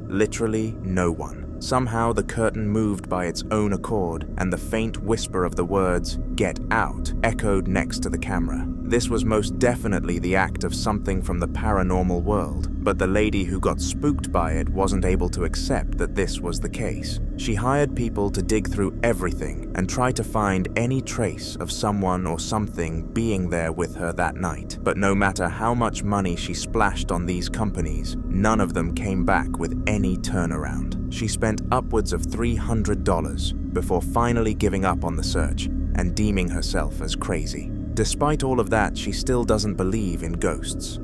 Literally no one. Somehow the curtain moved by its own accord, and the faint whisper of the words, "Get out," echoed next to the camera. This was most definitely the act of something from the paranormal world, but the lady who got spooked by it wasn't able to accept that this was the case. She hired people to dig through everything and try to find any trace of someone or something being there with her that night. But no matter how much money she splashed on these companies, none of them came back with any turnaround. She spent upwards of $300 before finally giving up on the search and deeming herself as crazy. Despite all of that, she still doesn't believe in ghosts.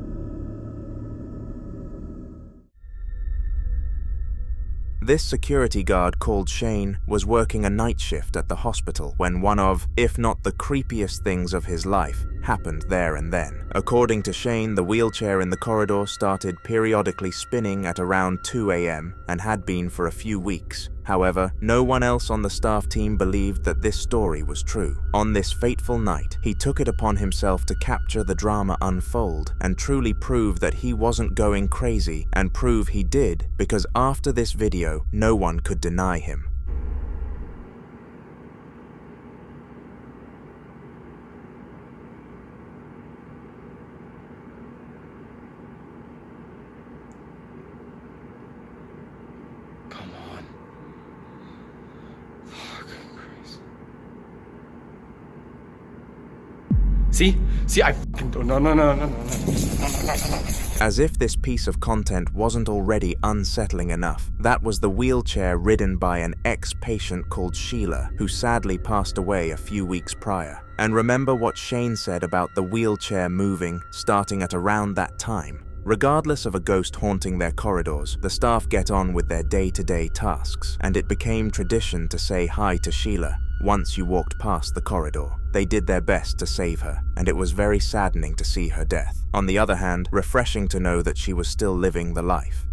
This security guard called Shane was working a night shift at the hospital when one of, if not the creepiest things of his life, happened there and then. According to Shane, the wheelchair in the corridor started periodically spinning at around 2 a.m. and had been for a few weeks. However, no one else on the staff team believed that this story was true. On this fateful night, he took it upon himself to capture the drama unfold and truly prove that he wasn't going crazy, and prove he did, because after this video, no one could deny him. See, I fucking don't. No. As if this piece of content wasn't already unsettling enough, that was the wheelchair ridden by an ex-patient called Sheila, who sadly passed away a few weeks prior. And remember what Shane said about the wheelchair moving, starting at around that time. Regardless of a ghost haunting their corridors, the staff get on with their day-to-day tasks, and it became tradition to say hi to Sheila once you walked past the corridor. They did their best to save her, and it was very saddening to see her death. On the other hand, refreshing to know that she was still living the life.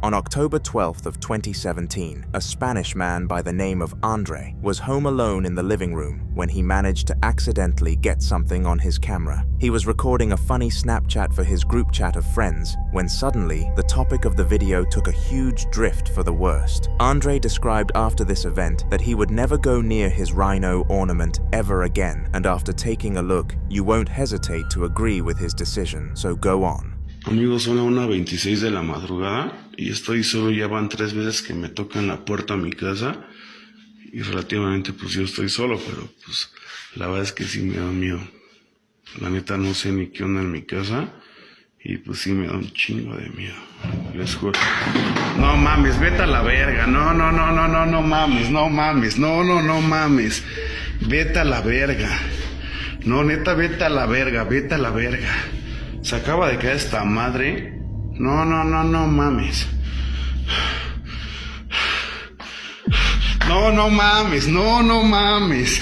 On October 12th of 2017, a Spanish man by the name of Andre was home alone in the living room when he managed to accidentally get something on his camera. He was recording a funny Snapchat for his group chat of friends when suddenly the topic of the video took a huge drift for the worst. Andre described after this event that he would never go near his rhino ornament ever again, and after taking a look, you won't hesitate to agree with his decision, so go on. Amigos, son a 1:26 de la madrugada y estoy solo, ya van 3 veces que me tocan la puerta a mi casa y relativamente pues yo estoy solo, pero pues la verdad es que sí me da miedo. La neta no sé ni qué onda en mi casa y pues sí me da un chingo de miedo. Les juro. No mames, vete a la verga. No mames, no mames. Vete a la verga. No, neta, vete a la verga. Se acaba de caer esta madre No, no, no, no mames. No, no mames. No, no mames.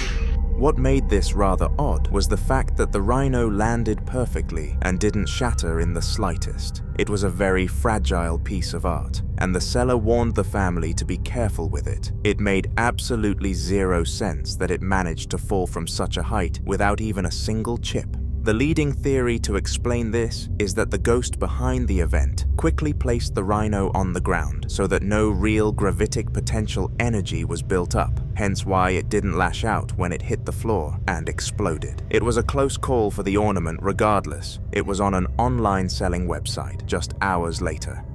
What made this rather odd was the fact that the rhino landed perfectly and didn't shatter in the slightest. It was a very fragile piece of art, and the seller warned the family to be careful with it. It made absolutely zero sense that it managed to fall from such a height without even a single chip. The leading theory to explain this is that the ghost behind the event quickly placed the rhino on the ground so that no real gravitic potential energy was built up, hence why it didn't lash out when it hit the floor and exploded. It was a close call for the ornament regardless. It was on an online selling website just hours later.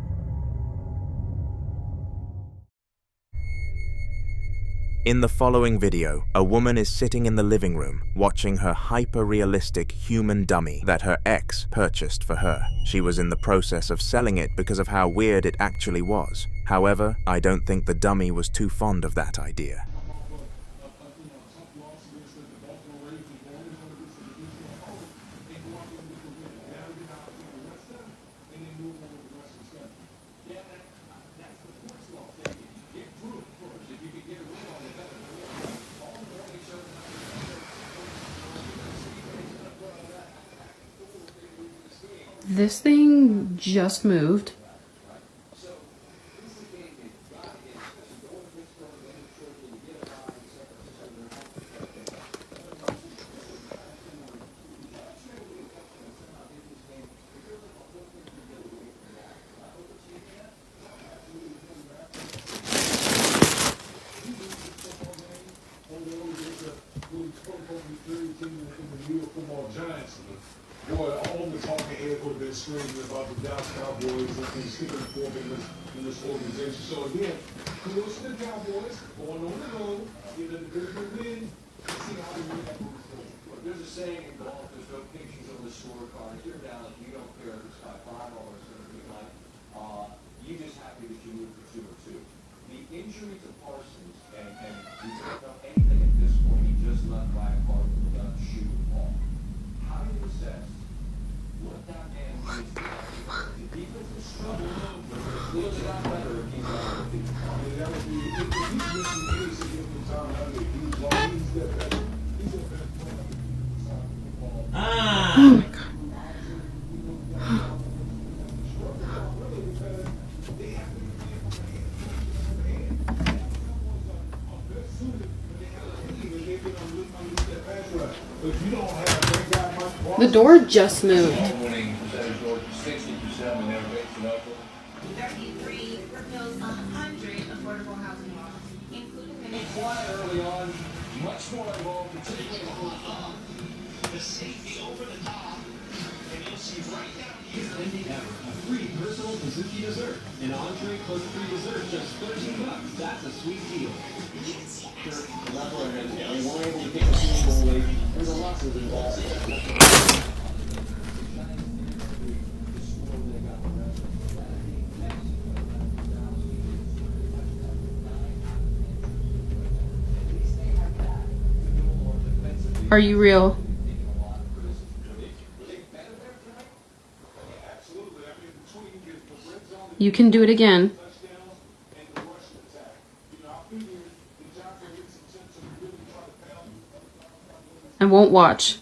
In the following video, a woman is sitting in the living room watching her hyper-realistic human dummy that her ex purchased for her. She was in the process of selling it because of how weird it actually was. However, I don't think the dummy was too fond of that idea. This thing just moved. Boy, all the talking heads would have been screaming about the Dallas Cowboys and sticking the fork in this organization. So again, kudos to the Cowboys going on the road, giving the division win, and see how they win that move forward. There's a saying in golf, there's no pictures on the scorecard. If you're down, you don't care if it's by 5 or it's going to be like, you just happy that you moved for 2 or 2. The injury to Parsons, and he didn't know anything at this point, he just left by a car without shoe off. How do you assess what that man is? The defense is struggling, but they're clearly not better if he's on the field. I mean, that would be, if he's missing any significant time, I mean, he's that better. He's a better player. Oh my God. The door just moved. 33 propels 100 affordable housing laws, including Early on, much more involved, particularly the safety over the top, and you'll see right down here. A free personal Suzuki dessert. An entree plus free dessert, just $13. That's a sweet deal. There's a lot of involved. Are you real? You can do it again. I won't watch.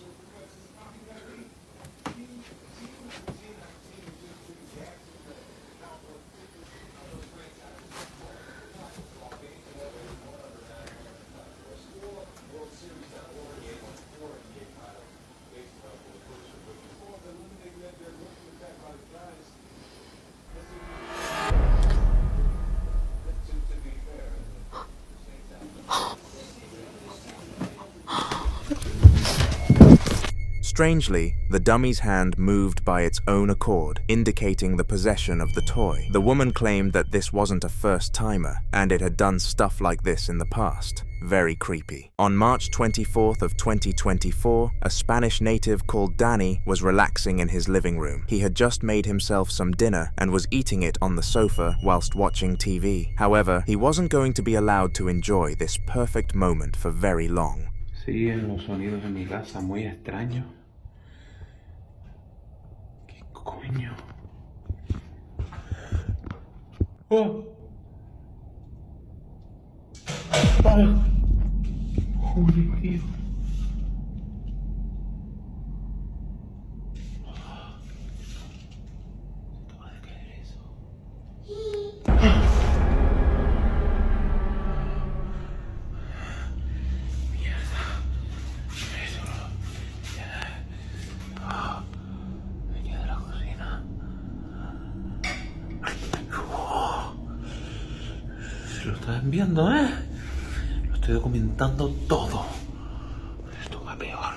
Strangely, the dummy's hand moved by its own accord, indicating the possession of the toy. The woman claimed that this wasn't a first-timer, and it had done stuff like this in the past. Very creepy. On March 24th of 2024, a Spanish native called Danny was relaxing in his living room. He had just made himself some dinner and was eating it on the sofa whilst watching TV. However, he wasn't going to be allowed to enjoy this perfect moment for very long. Siguen los sonidos en mi casa muy extraños. ¿Qué coño? ¡Oh! ¡Para! ¡Joder, marido! Lo están viendo, ¿eh? Lo estoy documentando todo. Esto va peor.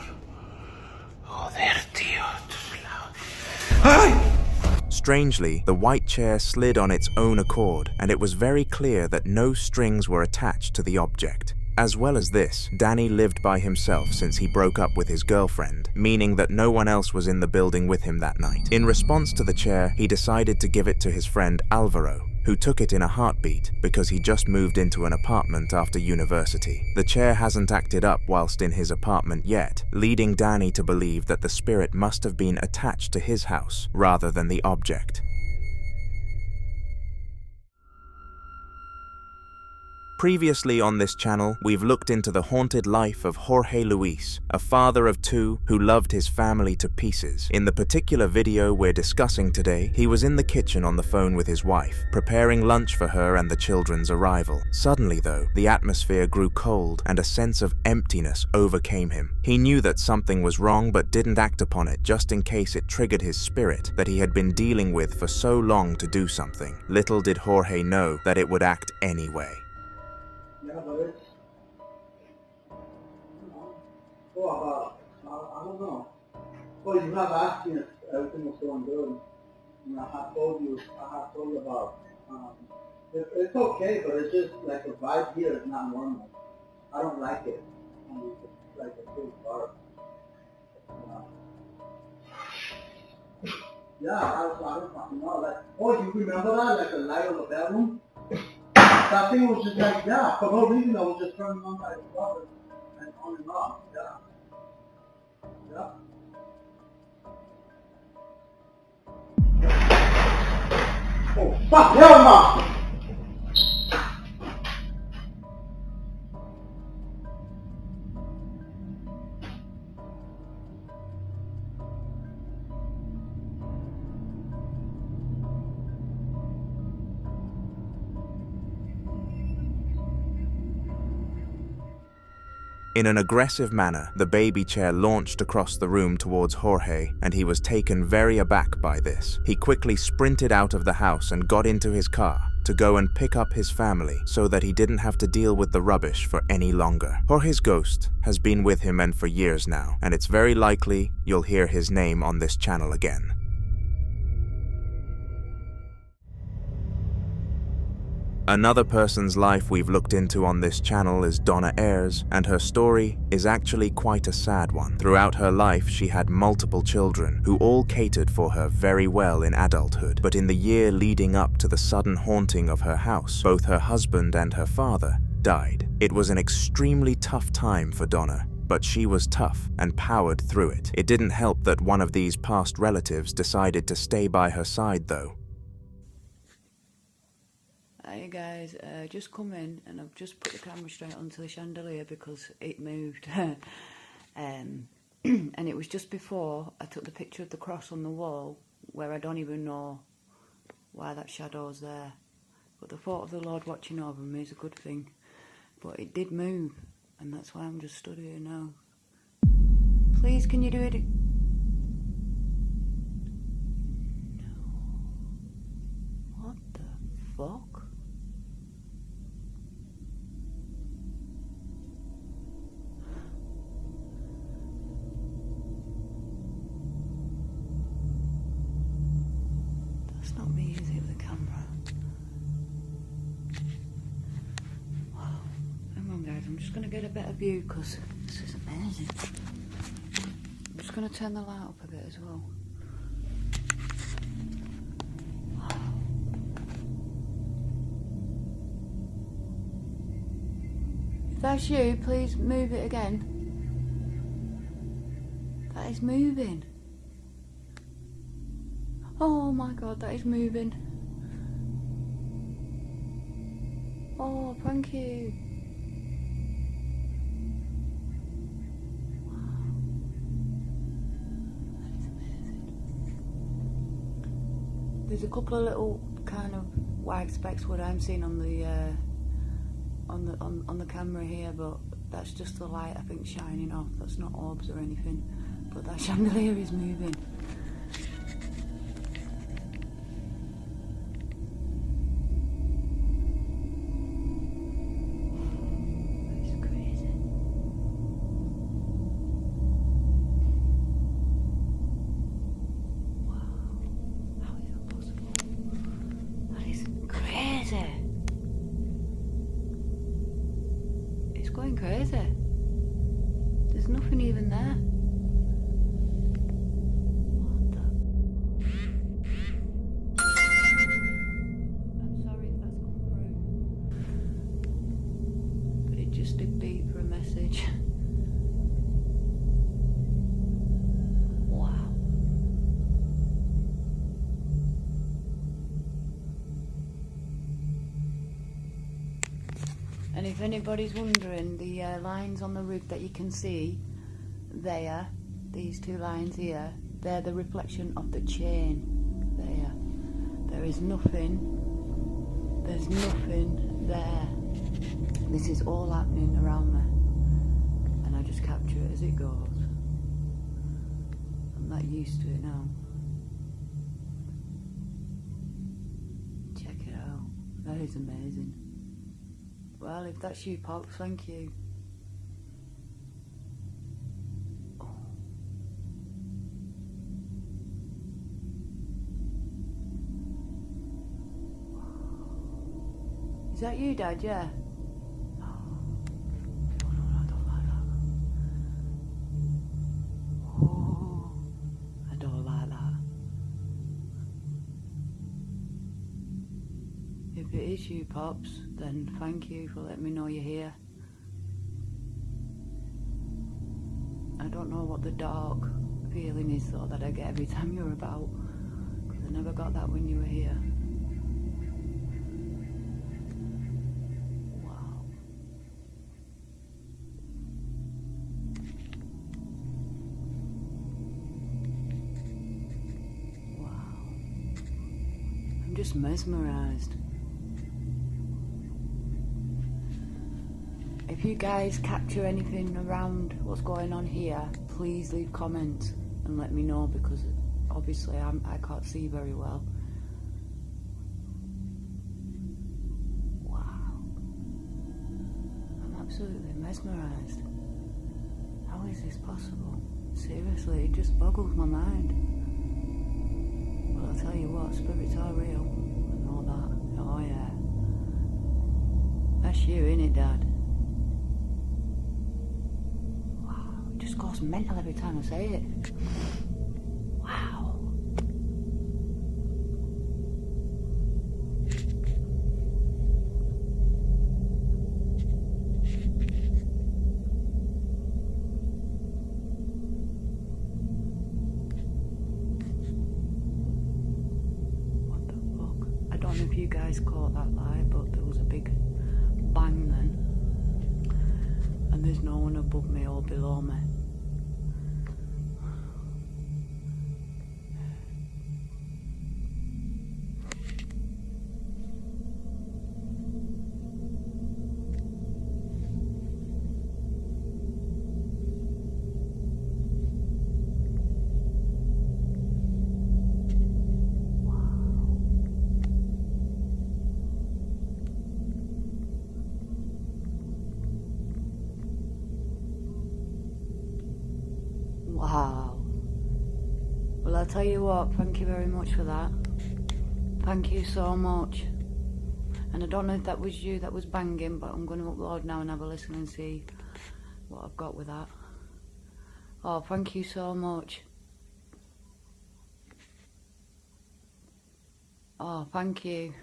Joder, tío. Esto es la... ¡Ay! Strangely, the white chair slid on its own accord, and it was very clear that no strings were attached to the object. As well as this, Danny lived by himself since he broke up with his girlfriend, meaning that no one else was in the building with him that night. In response to the chair, he decided to give it to his friend Alvaro, who took it in a heartbeat because he just moved into an apartment after university. The chair hasn't acted up whilst in his apartment yet, leading Danny to believe that the spirit must have been attached to his house rather than the object. Previously on this channel, we've looked into the haunted life of Jorge Luis, a father of two who loved his family to pieces. In the particular video we're discussing today, he was in the kitchen on the phone with his wife, preparing lunch for her and the children's arrival. Suddenly though, the atmosphere grew cold and a sense of emptiness overcame him. He knew that something was wrong but didn't act upon it just in case it triggered his spirit that he had been dealing with for so long to do something. Little did Jorge know that it would act anyway. Yeah, but it's, well, I don't know. Well, you have asked me if everything was going good. And I have told you about, it's okay, but it's just like the vibe here is not normal. I don't like it. It's like a big dark. Yeah, I don't fucking know. Like, oh, you remember that? Like the light on the bedroom? That thing was just like, yeah, for no reason I was just turning on by itself and on and off, yeah. Yeah. Oh, fuck, hell no! In an aggressive manner, the baby chair launched across the room towards Jorge, and he was taken very aback by this. He quickly sprinted out of the house and got into his car to go and pick up his family so that he didn't have to deal with the rubbish for any longer. Jorge's ghost has been with him and for years now, and it's very likely you'll hear his name on this channel again. Another person's life we've looked into on this channel is Donna Ayres, and her story is actually quite a sad one. Throughout her life, she had multiple children who all catered for her very well in adulthood, but in the year leading up to the sudden haunting of her house, both her husband and her father died. It was an extremely tough time for Donna, but she was tough and powered through it. It didn't help that one of these past relatives decided to stay by her side though. Hey guys, just come in and I've just put the camera straight onto the chandelier because it moved. And it was just before I took the picture of the cross on the wall where I don't even know why that shadow's there. But the thought of the Lord watching over me is a good thing. But it did move, and that's why I'm just stood here now. Please, can you do it? No. What the fuck? That's not me, is it, with the camera? Wow. Hang on, guys, I'm just going to get a better view because this is amazing. I'm just going to turn the light up a bit as well. Wow. If that's you, please move it again. That is moving. Oh my god, that is moving. Oh, thank you. There's a couple of little kind of white specks what I'm seeing on the camera here, but that's just the light I think shining off. That's not orbs or anything, but that chandelier is moving. Going crazy. There's nothing even there. I'm sorry if that's come through, but it just did beep for a message. Wow. And if anybody's wondering, the lines on the roof that you can see there, these two lines here, they're the reflection of the chain there. There is nothing, there's nothing there. This is all happening around me, and I just capture it as it goes. I'm not used to it now. Check it out, that is amazing. Well, if that's you, Pop, thank you. Oh. Is that you, Dad? Yeah. Oh. No, I don't like that. Oh, I don't like that. If it is you, Pops, then thank you for letting me know you're here. I don't know what the dark feeling is though that I get every time you're about, because I never got that when you were here. Wow. Wow. I'm just mesmerized. If you guys capture anything around what's going on here, please leave comments and let me know, because obviously I can't see very well. Wow. I'm absolutely mesmerized. How is this possible? Seriously, it just boggles my mind. Well, I'll tell you what, spirits are real. I know that. Oh yeah. That's you, innit, Dad? Just goes mental every time I say it. Wow. What the fuck? I don't know if you guys caught that light, but there was a big bang then. And there's no one above me or below me. Wow. Well, I'll tell you what, thank you very much for that. Thank you so much. And I don't know if that was you that was banging, but I'm going to upload now and have a listen and see what I've got with that. Oh, thank you so much. Oh, thank you.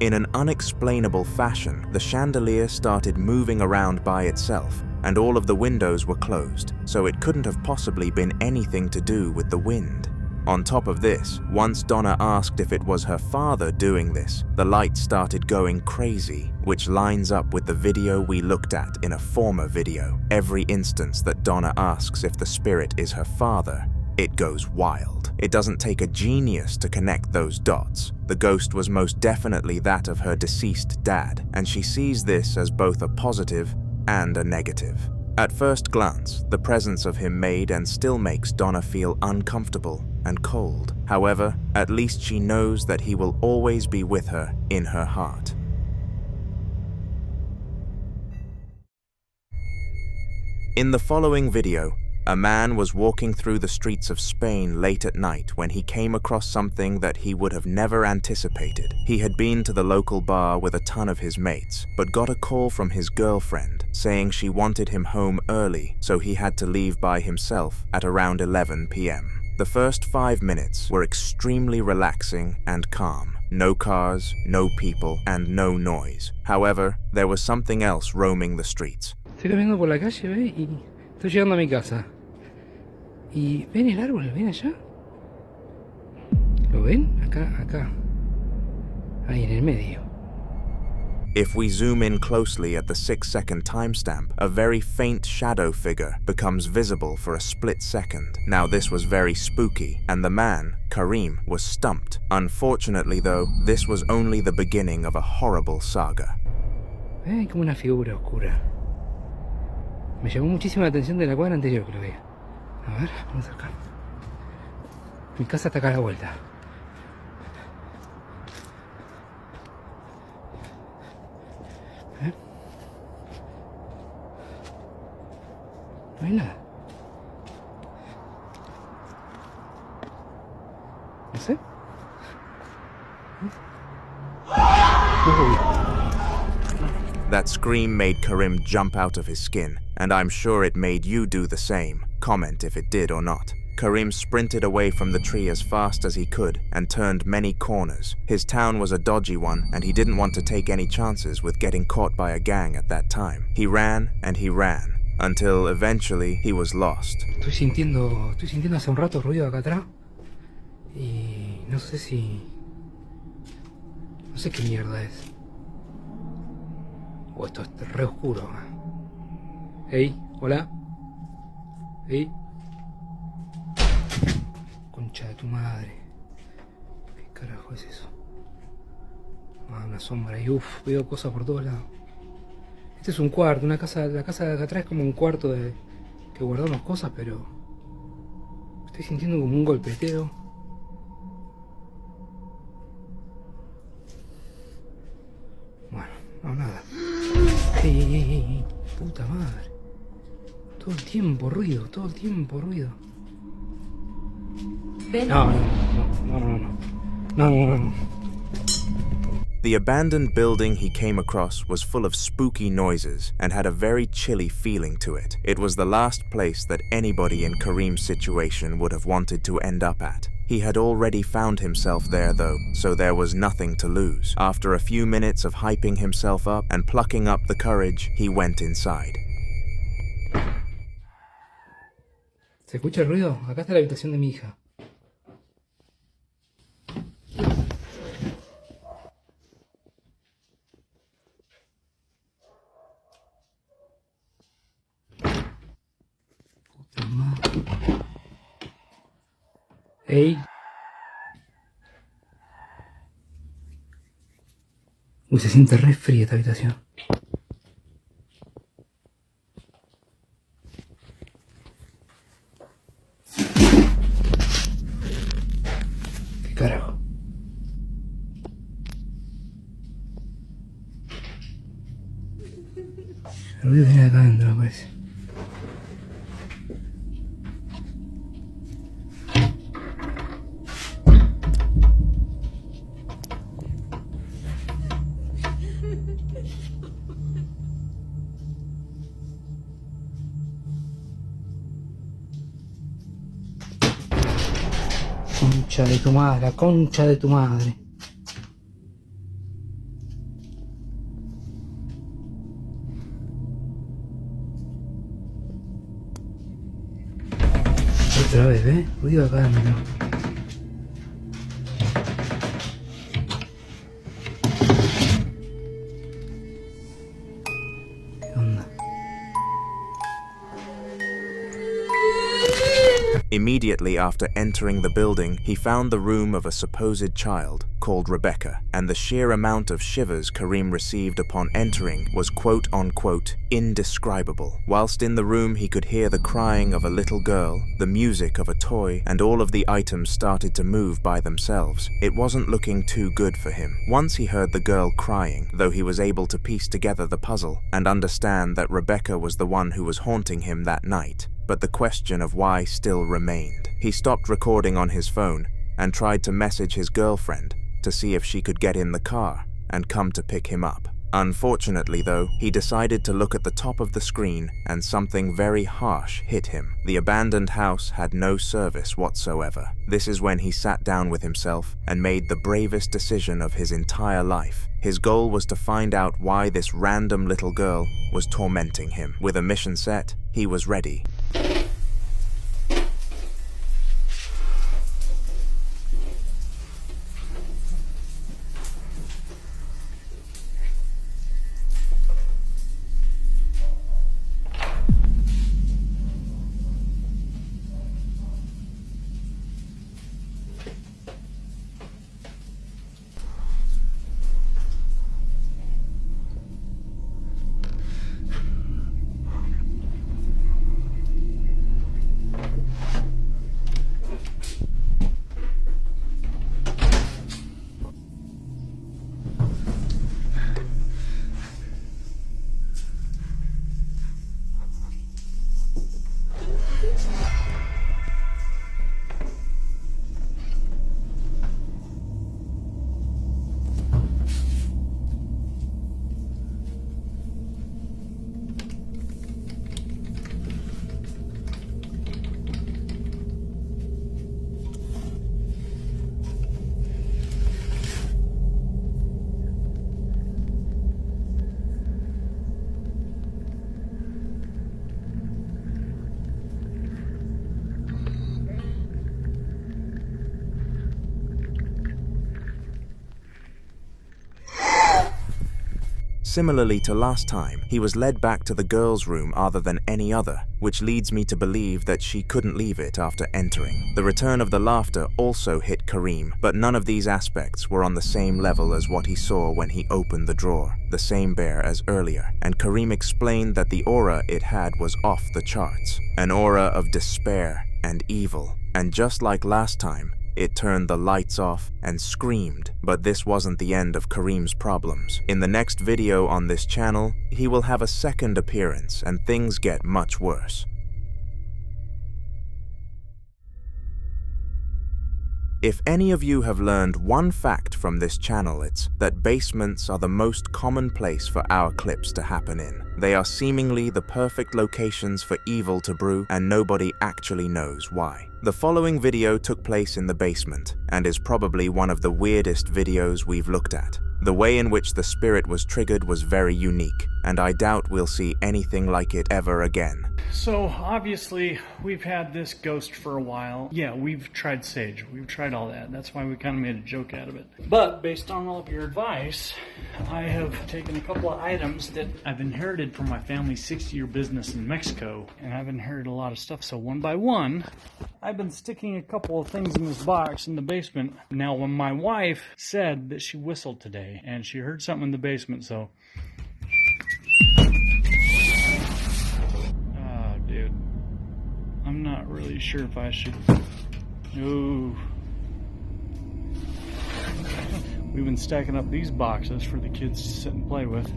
In an unexplainable fashion, the chandelier started moving around by itself, and all of the windows were closed, so it couldn't have possibly been anything to do with the wind. On top of this, once Donna asked if it was her father doing this, the light started going crazy, which lines up with the video we looked at in a former video. Every instance that Donna asks if the spirit is her father, it goes wild. It doesn't take a genius to connect those dots. The ghost was most definitely that of her deceased dad, and she sees this as both a positive and a negative. At first glance, the presence of him made and still makes Donna feel uncomfortable and cold. However, at least she knows that he will always be with her in her heart. In the following video, a man was walking through the streets of Spain late at night when he came across something that he would have never anticipated. He had been to the local bar with a ton of his mates, but got a call from his girlfriend saying she wanted him home early, so he had to leave by himself at around 11 p.m. The first 5 minutes were extremely relaxing and calm. No cars, no people, and no noise. However, there was something else roaming the streets. Estoy caminando por la calle, ¿ve? Y estoy llegando a mi casa. Y ven el árbol, ven allá. ¿Lo ven? Acá. Ahí en el medio. If we zoom in closely at the 6-second timestamp, a very faint shadow figure becomes visible for a split second. Now this was very spooky, and the man, Kareem, was stumped. Unfortunately though, this was only the beginning of a horrible saga. Hay como una figura oscura. Me llamó muchísimo la atención de la cuadra anterior que lo veía. A ver, vamos acá. Mi casa está acá a la vuelta. No hay nada. No sé. That scream made Kareem jump out of his skin, and I'm sure it made you do the same. Comment if it did or not. Kareem sprinted away from the tree as fast as he could and turned many corners. His town was a dodgy one, and he didn't want to take any chances with getting caught by a gang at that time. He ran and he ran, until eventually he was lost. Estoy sintiendo hace un rato ruido acá atrás. Y no sé qué mierda es. Oh, esto es re oscuro. Hey, hola. Hey. Concha de tu madre. ¿Qué carajo es eso? Ah, una sombra y uff, veo cosas por todos lados. Este es un cuarto, la casa de acá atrás es como un cuarto que guardamos cosas, pero estoy sintiendo como un golpeteo. Bueno, no, nada. Ey, puta madre. Todo el tiempo ruido. No. The abandoned building he came across was full of spooky noises and had a very chilly feeling to it. It was the last place that anybody in Kareem's situation would have wanted to end up at. He had already found himself there though, so there was nothing to lose. After a few minutes of hyping himself up and plucking up the courage, he went inside. ¿Se escucha el ruido? Acá está la habitación de mi hija. Ey. Uy, se siente re fría esta habitación. ¿Qué carajo? El ruido viene de acá adentro, me parece. Concha de tu madre, la concha de tu madre. Otra vez, ¿ves? Ruido acá, mira. Immediately after entering the building, he found the room of a supposed child called Rebecca, and the sheer amount of shivers Kareem received upon entering was quote-unquote indescribable. Whilst in the room, he could hear the crying of a little girl, the music of a toy, and all of the items started to move by themselves. It wasn't looking too good for him. Once he heard the girl crying, though he was able to piece together the puzzle and understand that Rebecca was the one who was haunting him that night. But the question of why still remained. He stopped recording on his phone and tried to message his girlfriend to see if she could get in the car and come to pick him up. Unfortunately though, he decided to look at the top of the screen and something very harsh hit him. The abandoned house had no service whatsoever. This is when he sat down with himself and made the bravest decision of his entire life. His goal was to find out why this random little girl was tormenting him. With a mission set, he was ready. Similarly to last time, he was led back to the girl's room other than any other, which leads me to believe that she couldn't leave it after entering. The return of the laughter also hit Kareem, but none of these aspects were on the same level as what he saw when he opened the drawer, the same bear as earlier, and Kareem explained that the aura it had was off the charts, an aura of despair and evil, and just like last time, it turned the lights off and screamed. But this wasn't the end of Kareem's problems. In the next video on this channel, he will have a second appearance and things get much worse. If any of you have learned one fact from this channel, it's that basements are the most common place for our clips to happen in. They are seemingly the perfect locations for evil to brew, and nobody actually knows why. The following video took place in the basement, and is probably one of the weirdest videos we've looked at. The way in which the spirit was triggered was very unique, and I doubt we'll see anything like it ever again. So obviously we've had this ghost for a while. Yeah, we've tried sage, we've tried all that. That's why we kind of made a joke out of it. But based on all of your advice, I have taken a couple of items that I've inherited from my family's 60-year business in Mexico, and I've inherited a lot of stuff. So one by one, I've been sticking a couple of things in this box in the basement. Now, when my wife said that she whistled today and she heard something in the basement, so dude, I'm not really sure if I should. Ooh. We've been stacking up these boxes for the kids to sit and play with.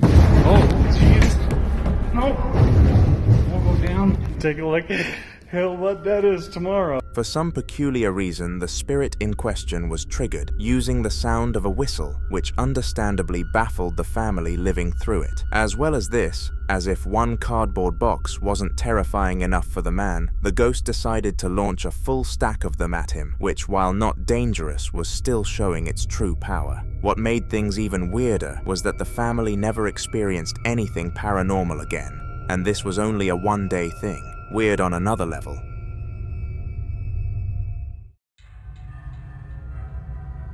Oh, jeez. No. We'll go down, take a look at what that is tomorrow. For some peculiar reason, the spirit in question was triggered using the sound of a whistle, which understandably baffled the family living through it. As well as this, as if one cardboard box wasn't terrifying enough for the man, the ghost decided to launch a full stack of them at him, which, while not dangerous, was still showing its true power. What made things even weirder was that the family never experienced anything paranormal again, and this was only a one-day thing. Weird on another level.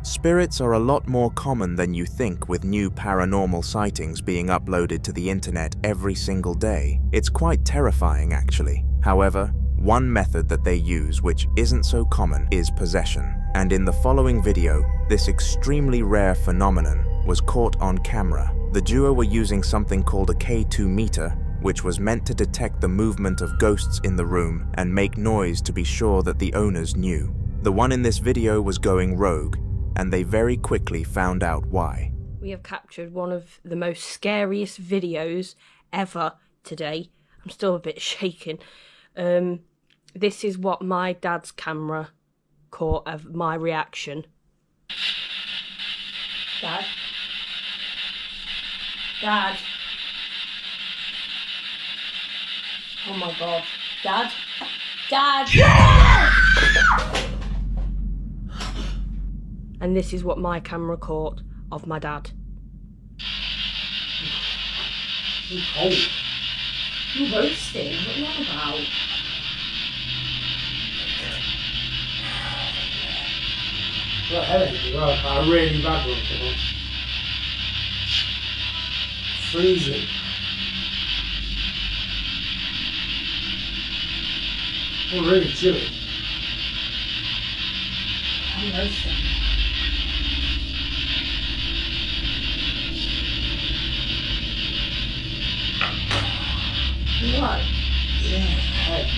Spirits are a lot more common than you think, with new paranormal sightings being uploaded to the internet every single day. It's quite terrifying, actually. However, One method that they use, which isn't so common, is possession. And in the following video, this extremely rare phenomenon was caught on camera. The duo were using something called a K2 meter, which was meant to detect the movement of ghosts in the room and make noise to be sure that the owners knew. The one in this video was going rogue, and they very quickly found out why. We have captured one of the most scariest videos ever today. I'm still a bit shaken. This is what my dad's camera caught of my reaction. Dad? Dad? Oh my god. Dad? Dad! And this is what my camera caught of my dad. You cold. You roasting? What are you on about? Got a headache as well. A really bad one for once. Freezing. Oh, really chilly. I'm roasting. What? Yeah, head.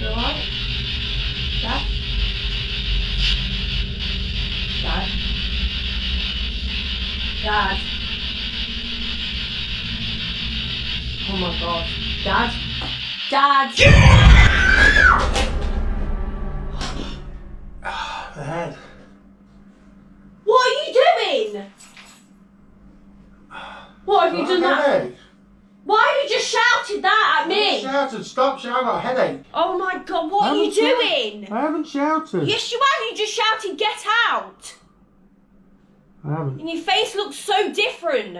You alright? Dad? Dad? Dad? Oh my god. Dad? Dad! The head. What are you doing? What have you done that? Headache. Why have you just shouted that at me? I shouted, stop shouting, I got a headache. Oh my god, what are you doing? I haven't shouted. Yes you have, you just shouted get out. I haven't. And your face looks so different.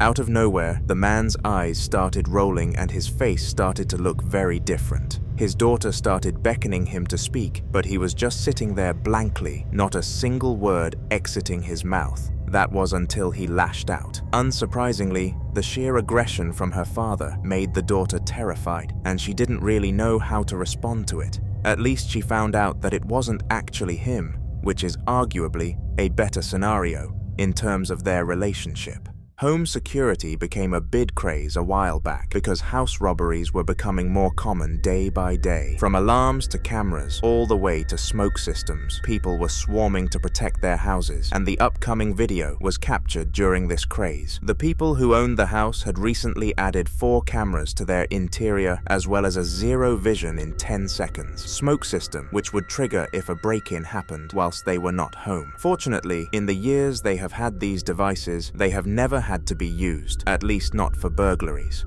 Out of nowhere, the man's eyes started rolling and his face started to look very different. His daughter started beckoning him to speak, but he was just sitting there blankly, not a single word exiting his mouth. That was until he lashed out. Unsurprisingly, the sheer aggression from her father made the daughter terrified, and she didn't really know how to respond to it. At least she found out that it wasn't actually him, which is arguably a better scenario in terms of their relationship. Home security became a big craze a while back because house robberies were becoming more common day by day. From alarms to cameras, all the way to smoke systems, people were swarming to protect their houses, and the upcoming video was captured during this craze. The people who owned the house had recently added 4 cameras to their interior, as well as a zero vision in 10 seconds smoke system, which would trigger if a break-in happened whilst they were not home. Fortunately, in the years they have had these devices, they have never had to be used, at least not for burglaries.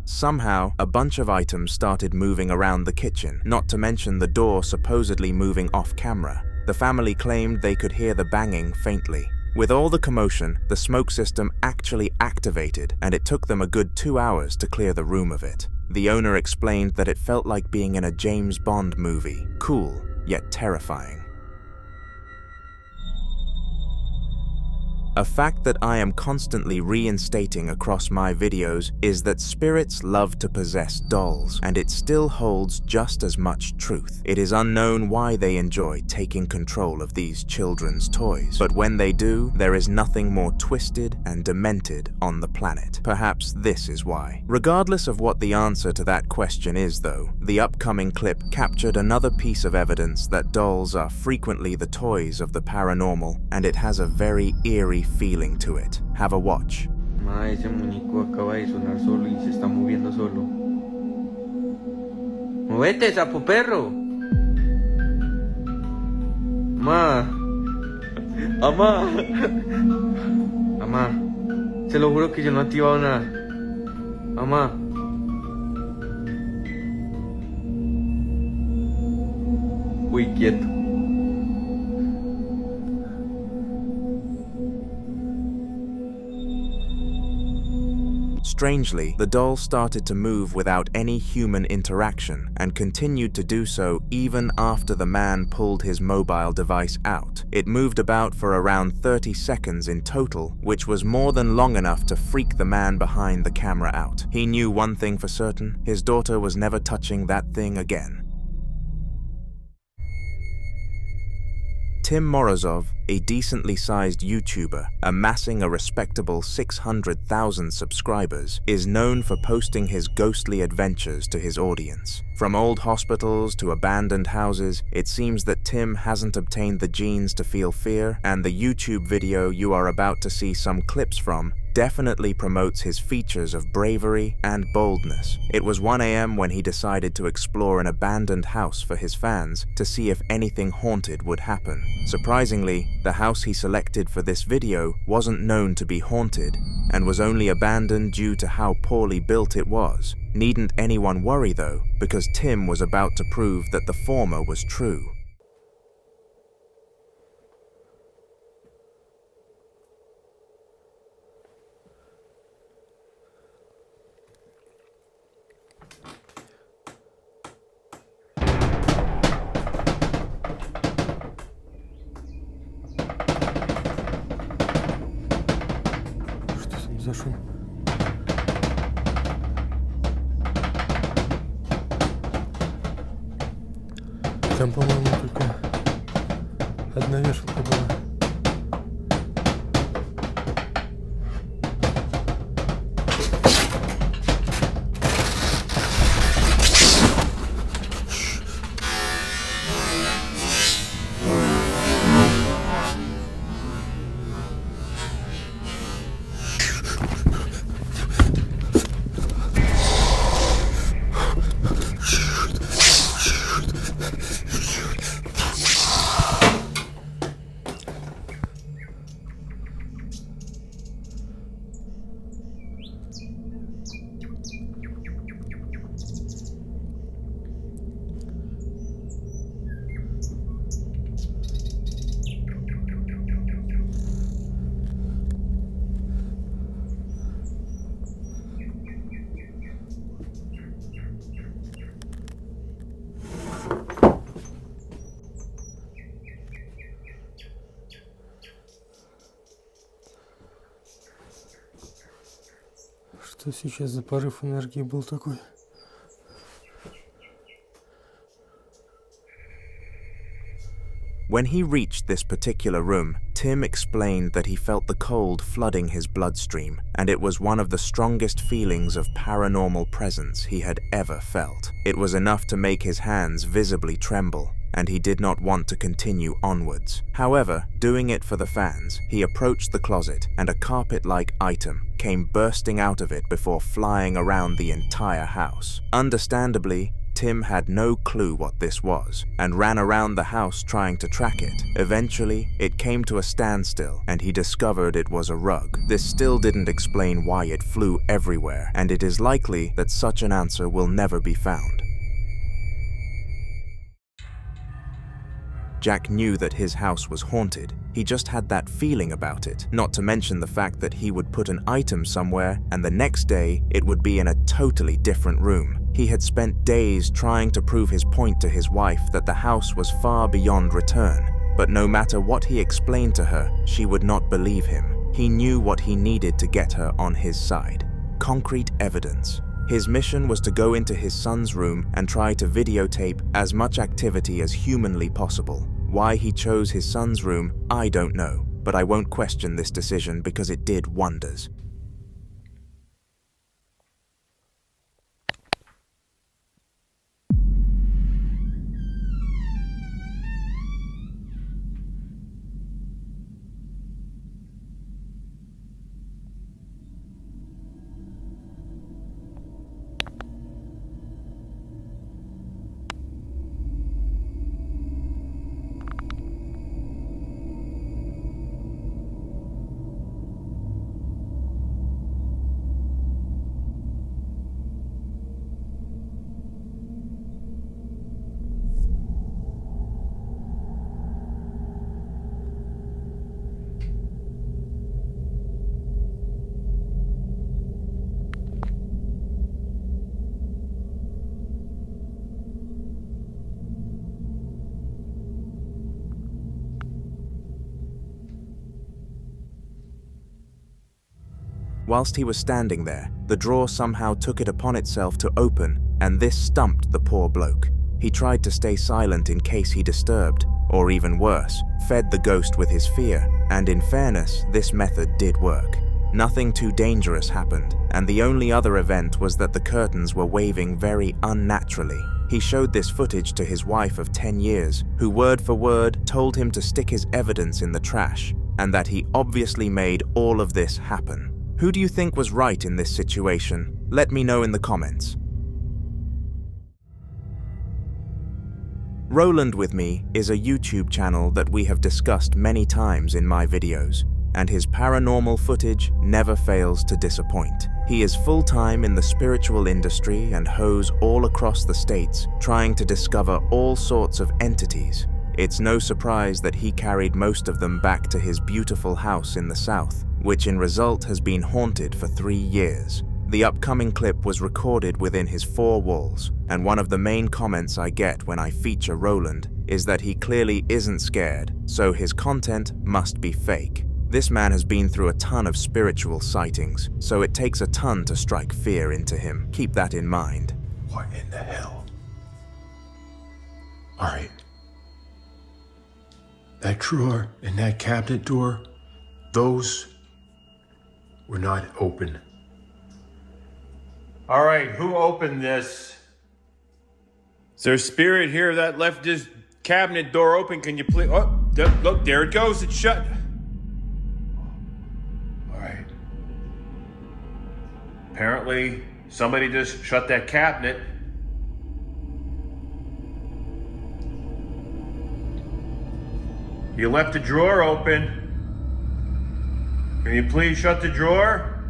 Somehow, a bunch of items started moving around the kitchen, not to mention the door supposedly moving off camera. The family claimed they could hear the banging faintly. With all the commotion, the smoke system actually activated, and it took them a good 2 hours to clear the room of it. The owner explained that it felt like being in a James Bond movie. Cool, yet terrifying. A fact that I am constantly reinstating across my videos is that spirits love to possess dolls, and it still holds just as much truth. It is unknown why they enjoy taking control of these children's toys, but when they do, there is nothing more twisted and demented on the planet. Perhaps this is why. Regardless of what the answer to that question is, though, the upcoming clip captured another piece of evidence that dolls are frequently the toys of the paranormal, and it has a very eerie feeling to it. Have a watch. Ma, ese muñeco acaba de sonar solo y se está moviendo solo. ¡Movete, sapo perro! Ma. Mamá. Mamá. Se lo juro que yo no he activado nada. Mamá. Uy, quieto. Strangely, the doll started to move without any human interaction and continued to do so even after the man pulled his mobile device out. It moved about for around 30 seconds in total, which was more than long enough to freak the man behind the camera out. He knew one thing for certain: his daughter was never touching that thing again. Tim Morozov, a decently sized YouTuber amassing a respectable 600,000 subscribers, is known for posting his ghostly adventures to his audience. From old hospitals to abandoned houses, it seems that Tim hasn't obtained the genes to feel fear, and the YouTube video you are about to see some clips from definitely promotes his features of bravery and boldness. It was 1 a.m. when he decided to explore an abandoned house for his fans to see if anything haunted would happen. Surprisingly, the house he selected for this video wasn't known to be haunted and was only abandoned due to how poorly built it was. Needn't anyone worry though, because Tim was about to prove that the former was true. За шум? Там, по-моему, только одна вешалка была. Что сейчас за порыв энергии был такой? When he reached this particular room, Tim explained that he felt the cold flooding his bloodstream, and it was one of the strongest feelings of paranormal presence he had ever felt. It was enough to make his hands visibly tremble, and he did not want to continue onwards. However, doing it for the fans, he approached the closet, and a carpet-like item came bursting out of it before flying around the entire house. Understandably, Tim had no clue what this was, and ran around the house trying to track it. Eventually, it came to a standstill, and he discovered it was a rug. This still didn't explain why it flew everywhere, and it is likely that such an answer will never be found. Jack knew that his house was haunted. He just had that feeling about it, not to mention the fact that he would put an item somewhere and the next day it would be in a totally different room. He had spent days trying to prove his point to his wife that the house was far beyond return, but no matter what he explained to her, she would not believe him. He knew what he needed to get her on his side. Concrete evidence. His mission was to go into his son's room and try to videotape as much activity as humanly possible. Why he chose his son's room, I don't know, but I won't question this decision because it did wonders. Whilst he was standing there, the drawer somehow took it upon itself to open, and this stumped the poor bloke. He tried to stay silent in case he disturbed, or even worse, fed the ghost with his fear, and in fairness, this method did work. Nothing too dangerous happened, and the only other event was that the curtains were waving very unnaturally. He showed this footage to his wife of 10 years, who word for word told him to stick his evidence in the trash, and that he obviously made all of this happen. Who do you think was right in this situation? Let me know in the comments. Roland with Me is a YouTube channel that we have discussed many times in my videos, and his paranormal footage never fails to disappoint. He is full-time in the spiritual industry and hoes all across the states, trying to discover all sorts of entities. It's no surprise that he carried most of them back to his beautiful house in the south, which in result has been haunted for 3 years. The upcoming clip was recorded within his 4 walls, and one of the main comments I get when I feature Roland is that he clearly isn't scared, so his content must be fake. This man has been through a ton of spiritual sightings, so it takes a ton to strike fear into him. Keep that in mind. What in the hell? Alright. That drawer and that cabinet door, those were not open. All right, who opened this? Is there a spirit here that left this cabinet door open? Can you please? Oh, look, there it goes. It's shut. All right. Apparently, somebody just shut that cabinet. You left the drawer open. Can you please shut the drawer?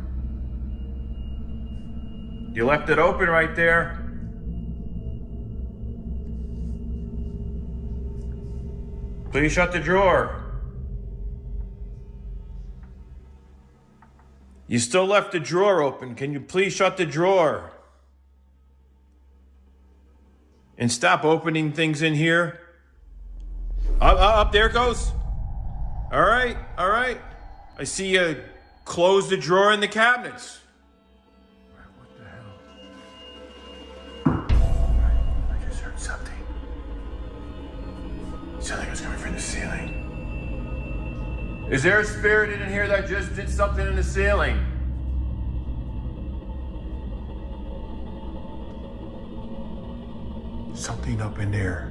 You left it open right there. Please shut the drawer. You still left the drawer open. Can you please shut the drawer? And stop opening things in here. Up, there it goes. All right. I see you close the drawer in the cabinets. What the hell? I just heard something. Something was coming from the ceiling. Is there a spirit in here that just did something in the ceiling? Something up in there.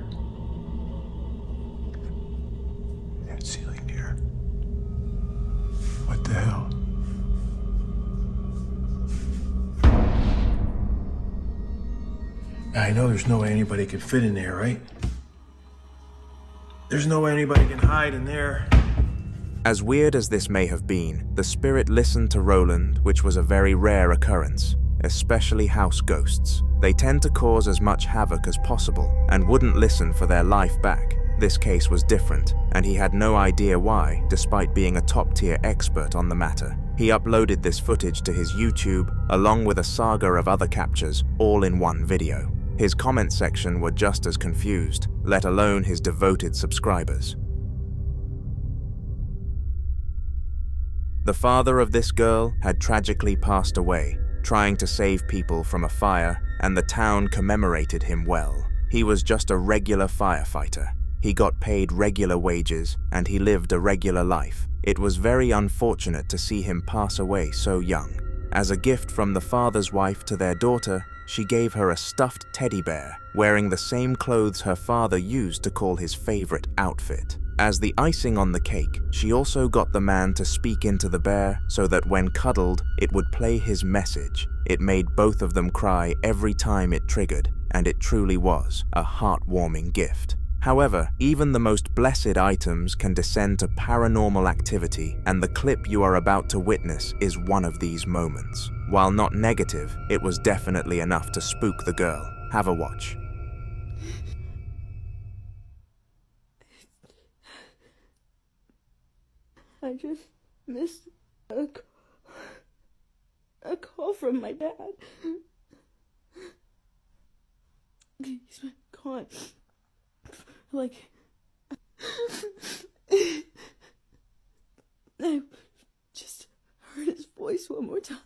That ceiling there. What the hell? I know there's no way anybody could fit in there, right? There's no way anybody can hide in there. As weird as this may have been, the spirit listened to Roland, which was a very rare occurrence, especially house ghosts. They tend to cause as much havoc as possible and wouldn't listen for their life back. This case was different, and he had no idea why, despite being a top-tier expert on the matter. He uploaded this footage to his YouTube, along with a saga of other captures, all in one video. His comment section were just as confused, let alone his devoted subscribers. The father of this girl had tragically passed away, trying to save people from a fire, and the town commemorated him well. He was just a regular firefighter. He got paid regular wages, and he lived a regular life. It was very unfortunate to see him pass away so young. As a gift from the father's wife to their daughter, she gave her a stuffed teddy bear, wearing the same clothes her father used to call his favorite outfit. As the icing on the cake, she also got the man to speak into the bear so that when cuddled, it would play his message. It made both of them cry every time it triggered, and it truly was a heartwarming gift. However, even the most blessed items can descend to paranormal activity, and the clip you are about to witness is one of these moments. While not negative, it was definitely enough to spook the girl. Have a watch. I just missed a call from my dad. He's been gone. Like, I just heard his voice one more time.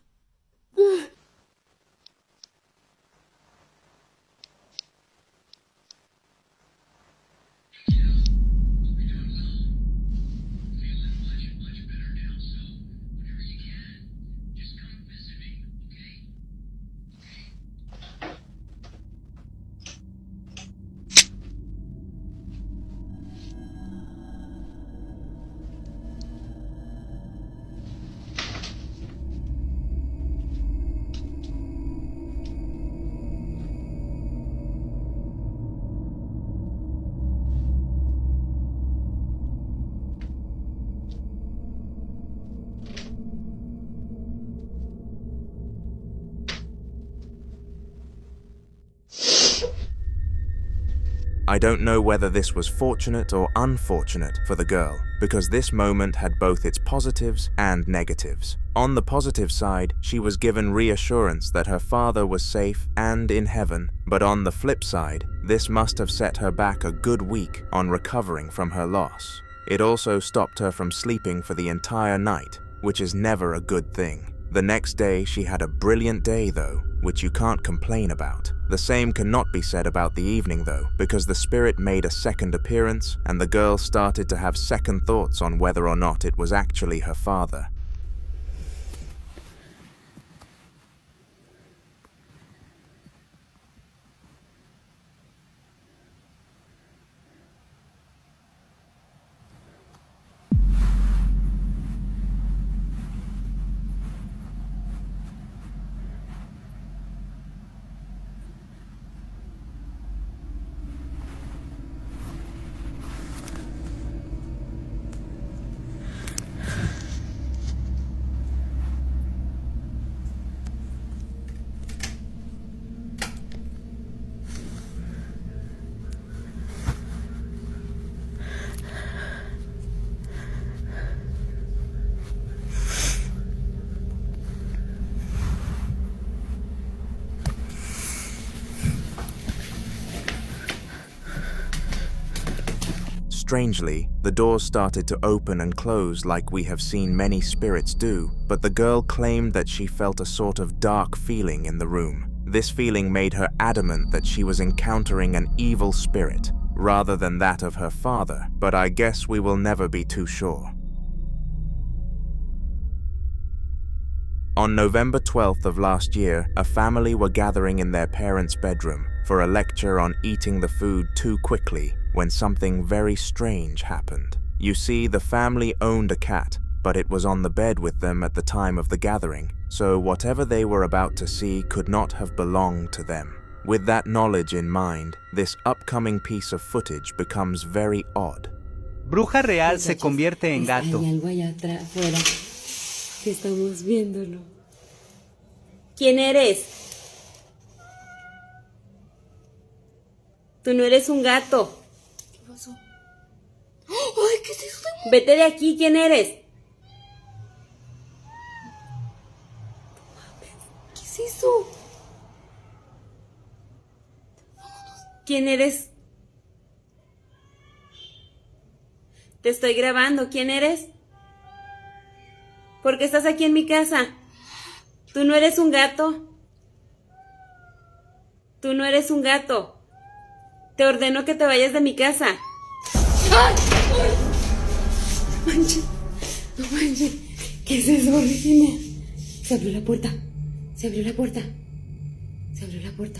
I don't know whether this was fortunate or unfortunate for the girl, because this moment had both its positives and negatives. On the positive side, she was given reassurance that her father was safe and in heaven, but on the flip side, this must have set her back a good week on recovering from her loss. It also stopped her from sleeping for the entire night, which is never a good thing. The next day, she had a brilliant day though, which you can't complain about. The same cannot be said about the evening though, because the spirit made a second appearance and the girl started to have second thoughts on whether or not it was actually her father. Strangely, the doors started to open and close like we have seen many spirits do, but the girl claimed that she felt a sort of dark feeling in the room. This feeling made her adamant that she was encountering an evil spirit, rather than that of her father, but I guess we will never be too sure. On November 12th of last year, a family were gathering in their parents' bedroom for a lecture on eating the food too quickly when something very strange happened. You see, the family owned a cat, but it was on the bed with them at the time of the gathering, so whatever they were about to see could not have belonged to them. With that knowledge in mind, this upcoming piece of footage becomes very odd. Bruja real se convierte en gato. Hay algo allá afuera que estamos viéndolo. ¿Quién eres? Tú no eres un gato. ¿Qué pasó? ¡Ay, qué es eso! Vete de aquí, ¿quién eres? ¿Qué es eso? ¿Quién eres? Te estoy grabando, ¿quién eres? ¿Por qué estás aquí en mi casa? ¿Tú no eres un gato? Tú no eres un gato. Te ordeno que te vayas de mi casa. ¡Ay! No manches. No manches. ¿Qué es eso, Virginia? Se abrió la puerta. Se abrió la puerta. Se abrió la puerta.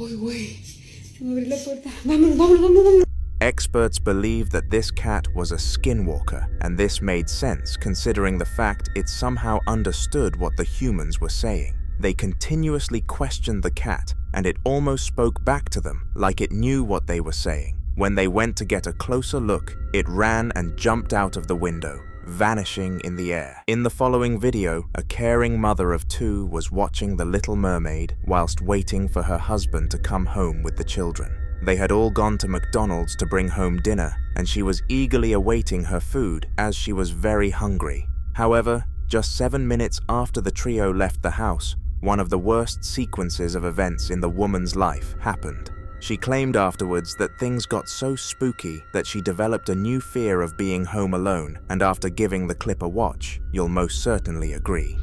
¡Ay, güey! Se me abrió la puerta. Vámonos, vámonos, vámonos, vámonos. Experts believe that this cat was a skinwalker, and this made sense considering the fact it somehow understood what the humans were saying. They continuously questioned the cat, and it almost spoke back to them, like it knew what they were saying. When they went to get a closer look, it ran and jumped out of the window, vanishing in the air. In the following video, a caring mother of 2 was watching The Little Mermaid whilst waiting for her husband to come home with the children. They had all gone to McDonald's to bring home dinner, and she was eagerly awaiting her food as she was very hungry. However, just 7 minutes after the trio left the house, one of the worst sequences of events in the woman's life happened. She claimed afterwards that things got so spooky that she developed a new fear of being home alone, and after giving the clip a watch, you'll most certainly agree.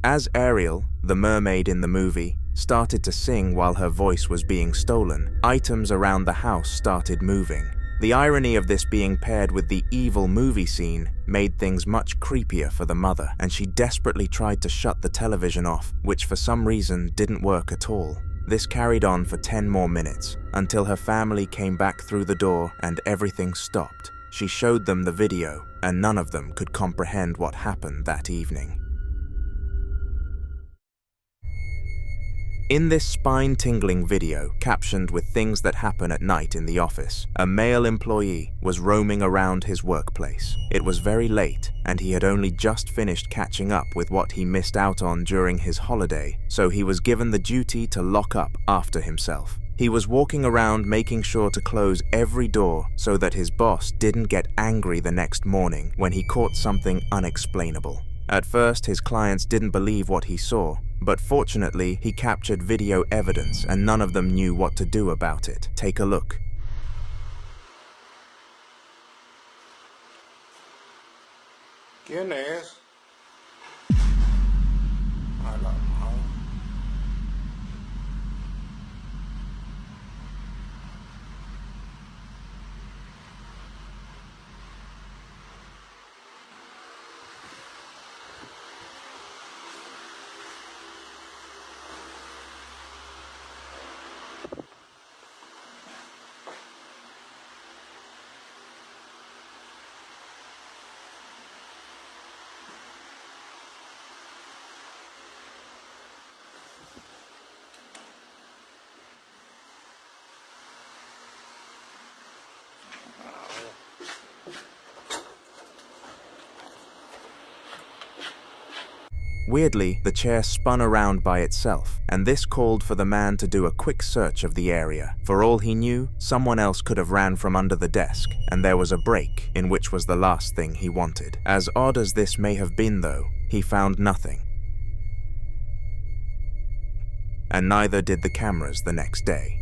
As Ariel, the mermaid in the movie, started to sing while her voice was being stolen, items around the house started moving. The irony of this being paired with the evil movie scene made things much creepier for the mother, and she desperately tried to shut the television off, which for some reason didn't work at all. This carried on for 10 more minutes, until her family came back through the door and everything stopped. She showed them the video, and none of them could comprehend what happened that evening. In this spine-tingling video, captioned with things that happen at night in the office, a male employee was roaming around his workplace. It was very late, and he had only just finished catching up with what he missed out on during his holiday, so he was given the duty to lock up after himself. He was walking around making sure to close every door so that his boss didn't get angry the next morning when he caught something unexplainable. At first, his clients didn't believe what he saw, but fortunately, he captured video evidence and none of them knew what to do about it. Take a look. ¿Quién es? Weirdly, the chair spun around by itself, and this called for the man to do a quick search of the area. For all he knew, someone else could have ran from under the desk, and there was a break, in which was the last thing he wanted. As odd as this may have been though, he found nothing. and neither did the cameras the next day.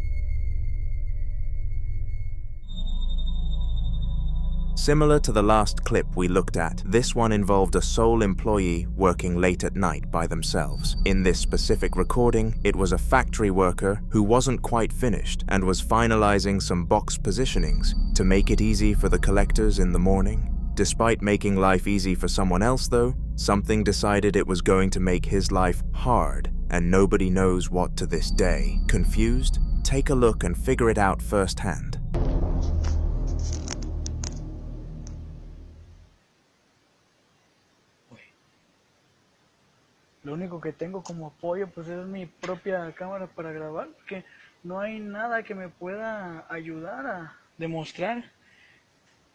Similar to the last clip we looked at, this one involved a sole employee working late at night by themselves. In this specific recording, it was a factory worker who wasn't quite finished and was finalizing some box positionings to make it easy for the collectors in the morning. Despite making life easy for someone else though, something decided it was going to make his life hard, and nobody knows what to this day. Confused? Take a look and figure it out firsthand. Lo único que tengo como apoyo pues es mi propia cámara para grabar, porque no hay nada que me pueda ayudar a demostrar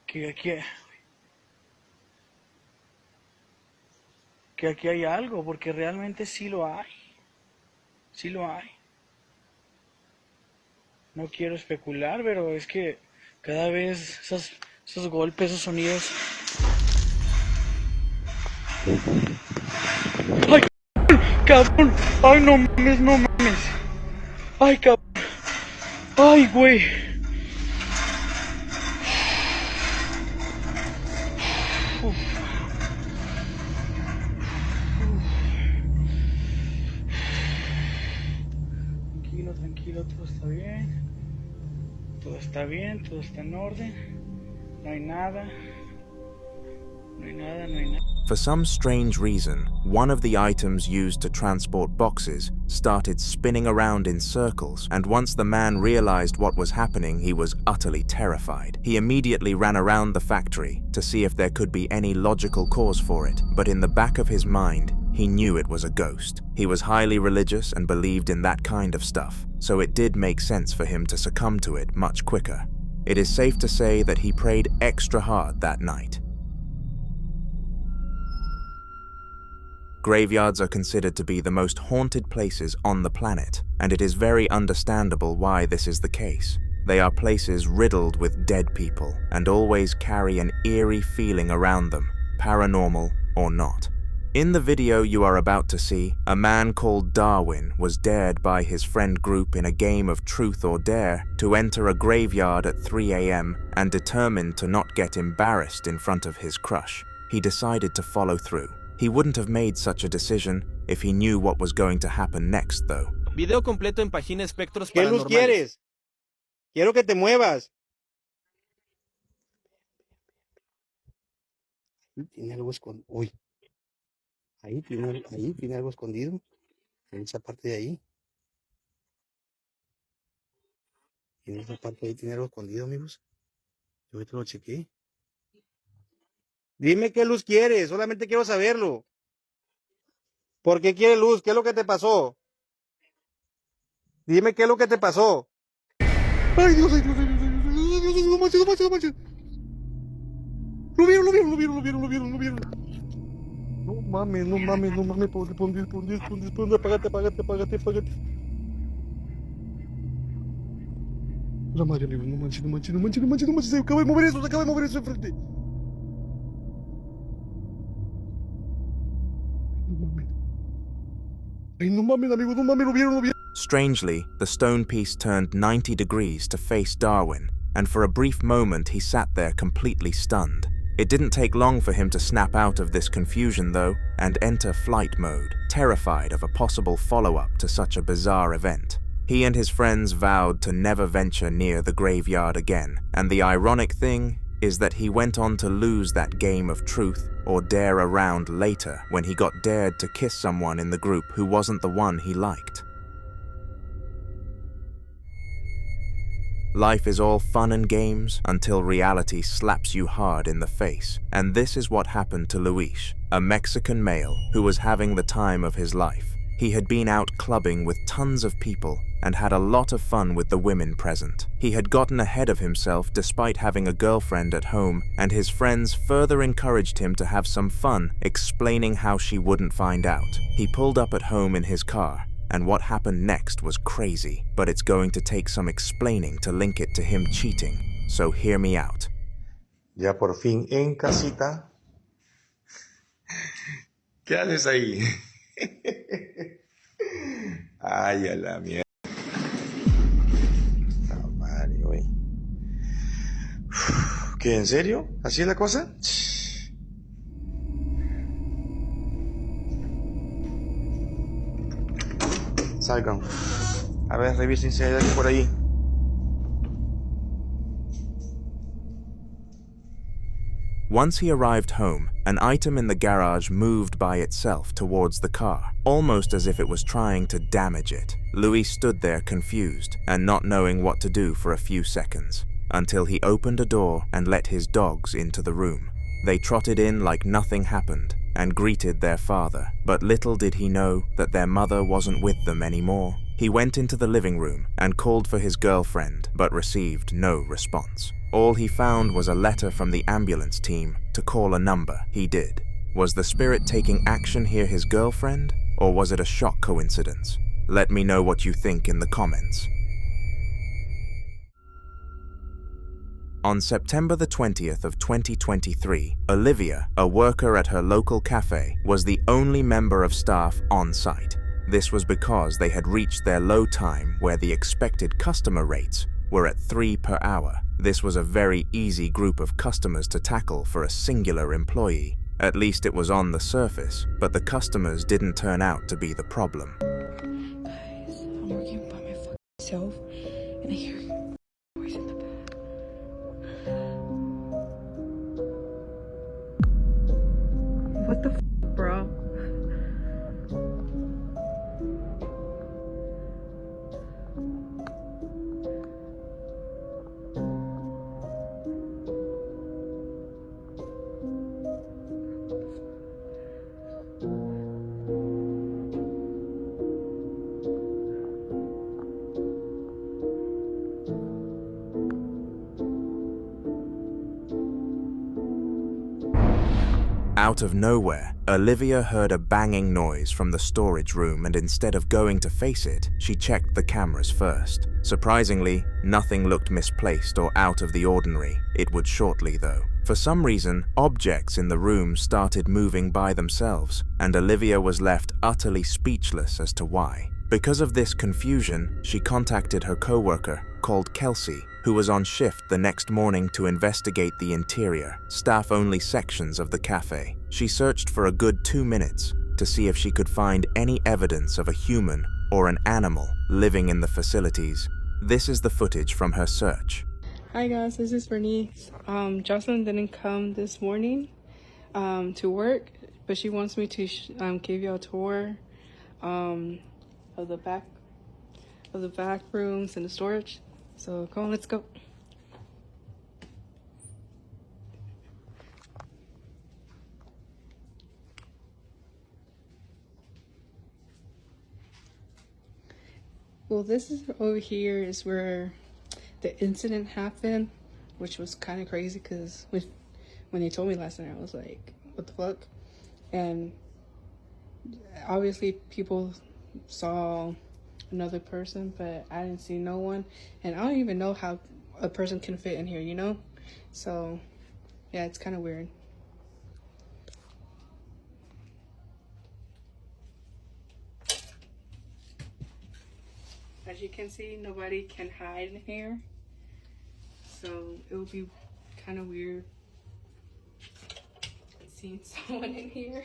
que aquí hay algo, porque realmente sí lo hay. Sí lo hay. No quiero especular, pero es que cada vez esos golpes, esos sonidos... ¡Ay, cabrón! ¡Ay, no mames, no mames! ¡Ay, cabrón! ¡Ay, güey! Tranquilo, tranquilo, todo está bien. Todo está bien, todo está en orden. No hay nada. No hay nada, no hay nada. For some strange reason, one of the items used to transport boxes started spinning around in circles, and once the man realized what was happening, he was utterly terrified. He immediately ran around the factory to see if there could be any logical cause for it, but in the back of his mind, he knew it was a ghost. He was highly religious and believed in that kind of stuff, so it did make sense for him to succumb to it much quicker. It is safe to say that he prayed extra hard that night. Graveyards are considered to be the most haunted places on the planet, and it is very understandable why this is the case. They are places riddled with dead people, and always carry an eerie feeling around them, paranormal or not. In the video you are about to see, a man called Darwin was dared by his friend group in a game of truth or dare to enter a graveyard at 3 a.m. and determined to not get embarrassed in front of his crush. He decided to follow through. He wouldn't have made such a decision if he knew what was going to happen next, though. Video completo en página Espectros ¿Qué luz Paranormales. quieres? Quiero que te muevas. Tiene algo escondido. Uy. Ahí tiene algo escondido. En esa parte de ahí. En esa parte de ahí tiene algo escondido, amigos. Yo ahorita lo chequé. Dime qué luz quieres. Solamente quiero saberlo. ¿Por qué quieres luz? ¿Qué es lo que te pasó? Dime qué es lo que te pasó. Ay, Dios, ay, Dios, ay, Dios, ay, Dios, ay, Dios, no manches, no manches, no manches. Lo vieron. No mames, pon Dios, apágate. La madre, no manches, se acaba de mover eso enfrente. No mames, amigo, no mames, lo vieron. Strangely, the stone piece turned 90 degrees to face Darwin, and for a brief moment he sat there completely stunned. It didn't take long for him to snap out of this confusion though, and enter flight mode, terrified of a possible follow-up to such a bizarre event. He and his friends vowed to never venture near the graveyard again, and the ironic thing is that he went on to lose that game of truth or dare around later when he got dared to kiss someone in the group who wasn't the one he liked. Life is all fun and games until reality slaps you hard in the face, and this is what happened to Luis, a Mexican male who was having the time of his life. He had been out clubbing with tons of people and had a lot of fun with the women present. He had gotten ahead of himself despite having a girlfriend at home, and his friends further encouraged him to have some fun, explaining how she wouldn't find out. He pulled up at home in his car, and what happened next was crazy, but it's going to take some explaining to link it to him cheating, so hear me out. Ya por fin en casita. ¿Qué haces ahí? Ay, a la mierda. Madre, güey. ¿Qué, en serio? ¿Así es la cosa? Salgan. A ver, revisen si hay alguien por ahí. Once he arrived home, an item in the garage moved by itself towards the car, almost as if it was trying to damage it. Louis stood there confused and not knowing what to do for a few seconds, until he opened a door and let his dogs into the room. They trotted in like nothing happened and greeted their father, but little did he know that their mother wasn't with them anymore. He went into the living room and called for his girlfriend, but received no response. All he found was a letter from the ambulance team to call a number. He did. Was the spirit taking action here his girlfriend, or was it a shock coincidence? Let me know what you think in the comments. On September the 20th of 2023, Olivia, a worker at her local cafe, was the only member of staff on site. This was because they had reached their low time where the expected customer rates were at 3 per hour. This was a very easy group of customers to tackle for a singular employee. At least it was on the surface, but the customers didn't turn out to be the problem. Guys, I'm working by my fucking self, and I hear noise in the back. What the f, bro? Out of nowhere, Olivia heard a banging noise from the storage room, and instead of going to face it, she checked the cameras first. Surprisingly, nothing looked misplaced or out of the ordinary. It would shortly though. For some reason, objects in the room started moving by themselves, and Olivia was left utterly speechless as to why. Because of this confusion, she contacted her co-worker, called Kelsey, who was on shift the next morning to investigate the interior, staff-only sections of the cafe. She searched for a good 2 minutes to see if she could find any evidence of a human or an animal living in the facilities. This is the footage from her search. Hi guys, this is Bernice. Jocelyn didn't come this morning to work, but she wants me to give you a tour of the back rooms and the storage. So come on, let's go. Well, this is over here is where the incident happened, which was kind of crazy because when they told me last night, I was like, what the fuck? And obviously people saw another person, but I didn't see no one, and I don't even know how a person can fit in here, you know? So yeah, it's kind of weird. As you can see, nobody can hide in here, so it would be kind of weird seeing someone in here.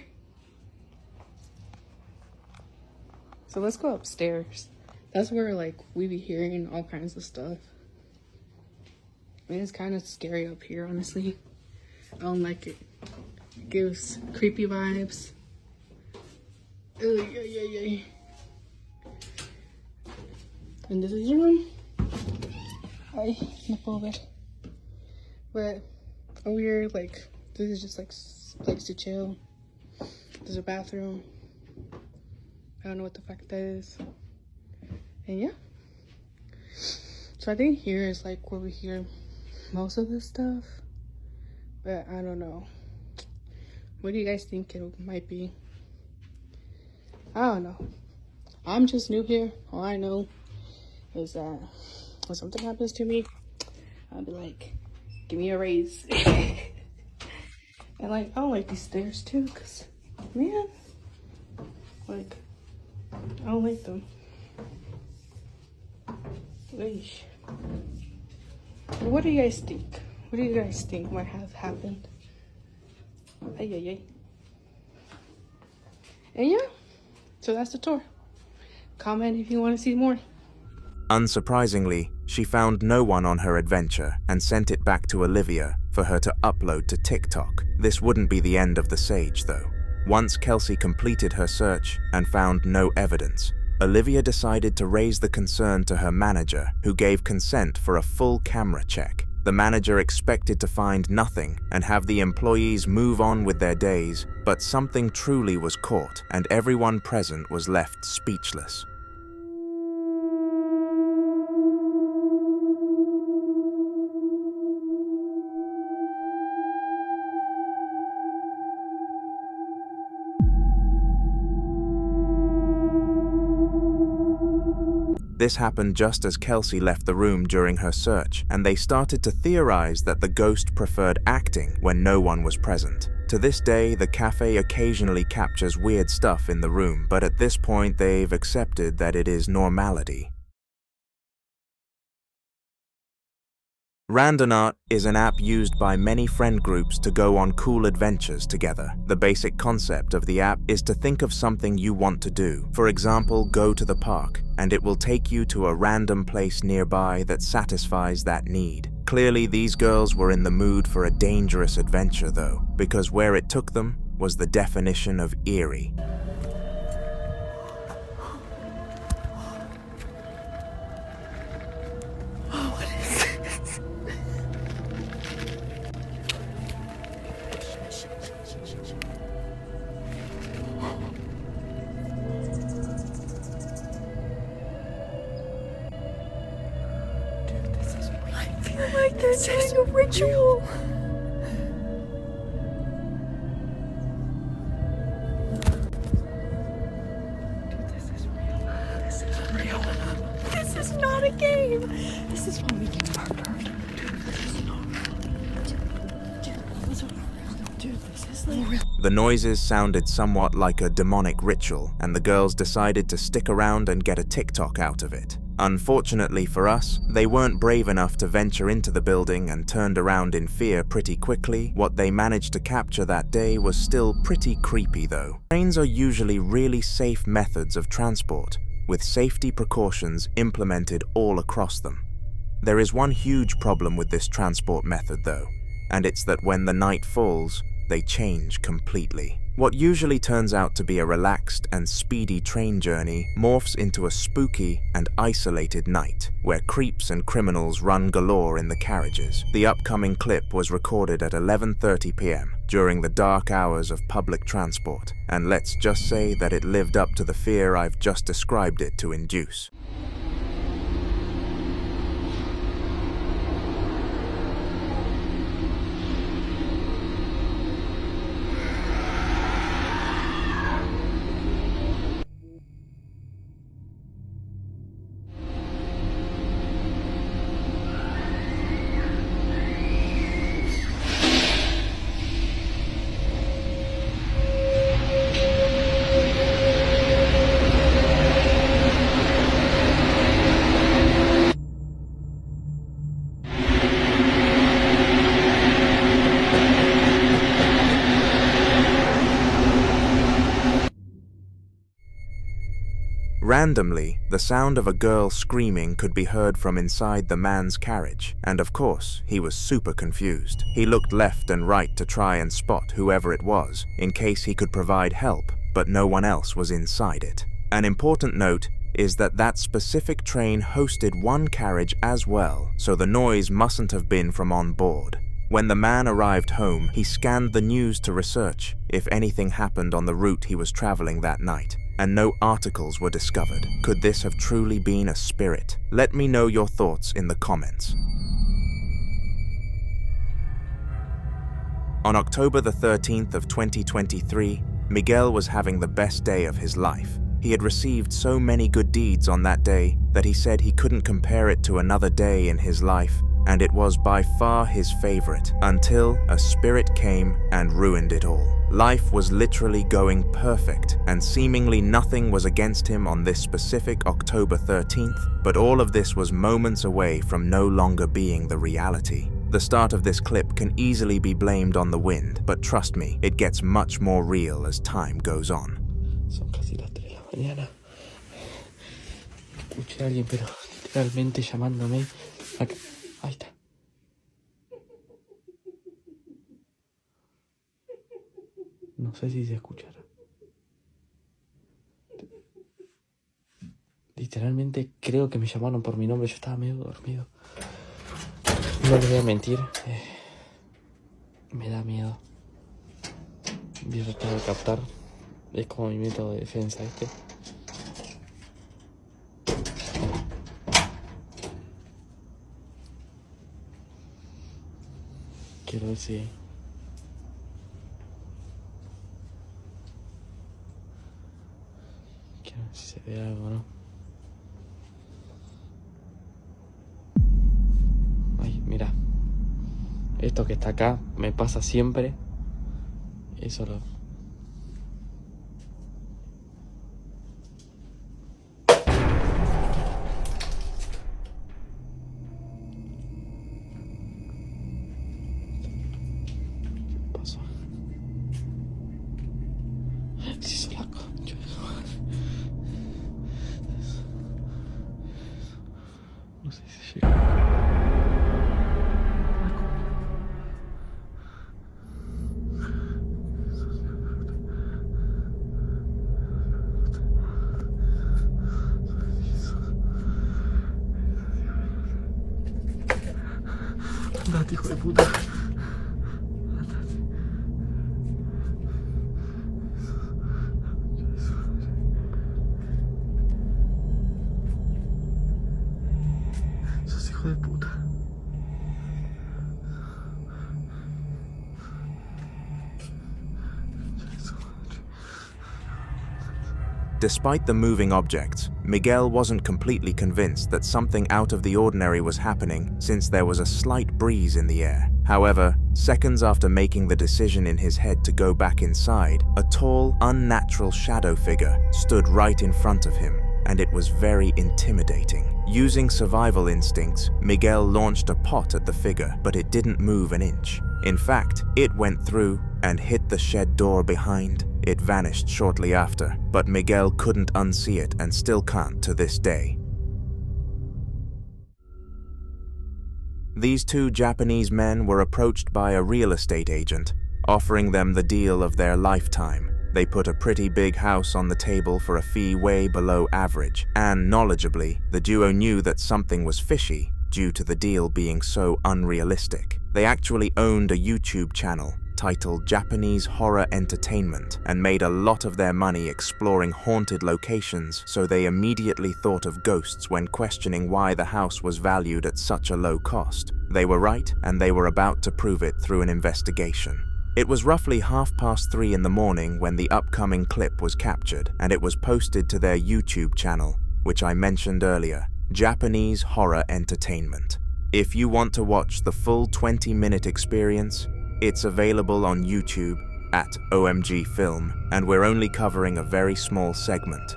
So let's go upstairs. That's where like we be hearing all kinds of stuff. I mean, it's kind of scary up here, honestly. I don't like it. It gives creepy vibes. And this is your room. Ay, no puedo ver. But over here, like, this is just like place to chill. There's a bathroom. I don't know what the fuck that is. And yeah. So I think here is like where we hear most of this stuff. But I don't know. What do you guys think it might be? I don't know. I'm just new here. All I know is that when something happens to me, I'll be like, give me a raise. And like, I don't like these stairs too, because, man, like, I don't like them. Eesh. What do you guys think? What do you guys think might have happened? Ay, ay, ay. And yeah, so that's the tour. Comment if you want to see more. Unsurprisingly, she found no one on her adventure and sent it back to Olivia for her to upload to TikTok. This wouldn't be the end of the sage, though. Once Kelsey completed her search and found no evidence, Olivia decided to raise the concern to her manager, who gave consent for a full camera check. The manager expected to find nothing and have the employees move on with their days, but something truly was caught, and everyone present was left speechless. This happened just as Kelsey left the room during her search, and they started to theorize that the ghost preferred acting when no one was present. To this day, the cafe occasionally captures weird stuff in the room, but at this point they've accepted that it is normality. Randonaut is an app used by many friend groups to go on cool adventures together. The basic concept of the app is to think of something you want to do. For example, go to the park, and it will take you to a random place nearby that satisfies that need. Clearly, these girls were in the mood for a dangerous adventure though, because where it took them was the definition of eerie. They're doing a ritual. Dude, this is real. This is real. This is not a game. This is when we get murdered. Dude, this is not real. Dude, this is like real. The noises sounded somewhat like a demonic ritual, and the girls decided to stick around and get a TikTok out of it. Unfortunately for us, they weren't brave enough to venture into the building and turned around in fear pretty quickly. What they managed to capture that day was still pretty creepy though. Trains are usually really safe methods of transport, with safety precautions implemented all across them. There is one huge problem with this transport method though, and it's that when the night falls, they change completely. What usually turns out to be a relaxed and speedy train journey morphs into a spooky and isolated night, where creeps and criminals run galore in the carriages. The upcoming clip was recorded at 11:30 p.m. during the dark hours of public transport, and let's just say that it lived up to the fear I've just described it to induce. Randomly, the sound of a girl screaming could be heard from inside the man's carriage, and of course, he was super confused. He looked left and right to try and spot whoever it was, in case he could provide help, but no one else was inside it. An important note is that that specific train hosted one carriage as well, so the noise mustn't have been from on board. When the man arrived home, he scanned the news to research if anything happened on the route he was traveling that night, and no articles were discovered. Could this have truly been a spirit? Let me know your thoughts in the comments. On October the 13th of 2023, Miguel was having the best day of his life. He had received so many good deeds on that day that he said he couldn't compare it to another day in his life and it was by far his favorite, until a spirit came and ruined it all. Life was literally going perfect, and seemingly nothing was against him on this specific October 13th, but all of this was moments away from no longer being the reality. The start of this clip can easily be blamed on the wind, but trust me, it gets much more real as time goes on. Son casi las 3 de la mañana. Escuché a alguien, pero literalmente llamándome. Acá. Ahí está. No sé si se escuchará. Literalmente creo que me llamaron por mi nombre. Yo estaba medio dormido. No les voy a mentir. Me da miedo. Voy a tratar de captar. Es como mi método de defensa, ¿viste? Quiero ver si... Quiero ver si se ve algo, ¿no? Ay, mira. Esto que está acá me pasa siempre. Eso lo... Andate, hijo de puta. Andate. Sos hijo de puta. Despite the moving objects, Miguel wasn't completely convinced that something out of the ordinary was happening since there was a slight breeze in the air. However, seconds after making the decision in his head to go back inside, a tall, unnatural shadow figure stood right in front of him, and it was very intimidating. Using survival instincts, Miguel launched a pot at the figure, but it didn't move an inch. In fact, it went through and hit the shed door behind. It vanished shortly after, but Miguel couldn't unsee it and still can't to this day. These two Japanese men were approached by a real estate agent, offering them the deal of their lifetime. They put a pretty big house on the table for a fee way below average, and knowledgeably, the duo knew that something was fishy due to the deal being so unrealistic. They actually owned a YouTube channel titled Japanese Horror Entertainment and made a lot of their money exploring haunted locations, so they immediately thought of ghosts when questioning why the house was valued at such a low cost. They were right, and they were about to prove it through an investigation. It was roughly 3:30 in the morning when the upcoming clip was captured, and it was posted to their YouTube channel, which I mentioned earlier, Japanese Horror Entertainment. If you want to watch the full 20-minute experience, it's available on YouTube at OMG Film, and we're only covering a very small segment.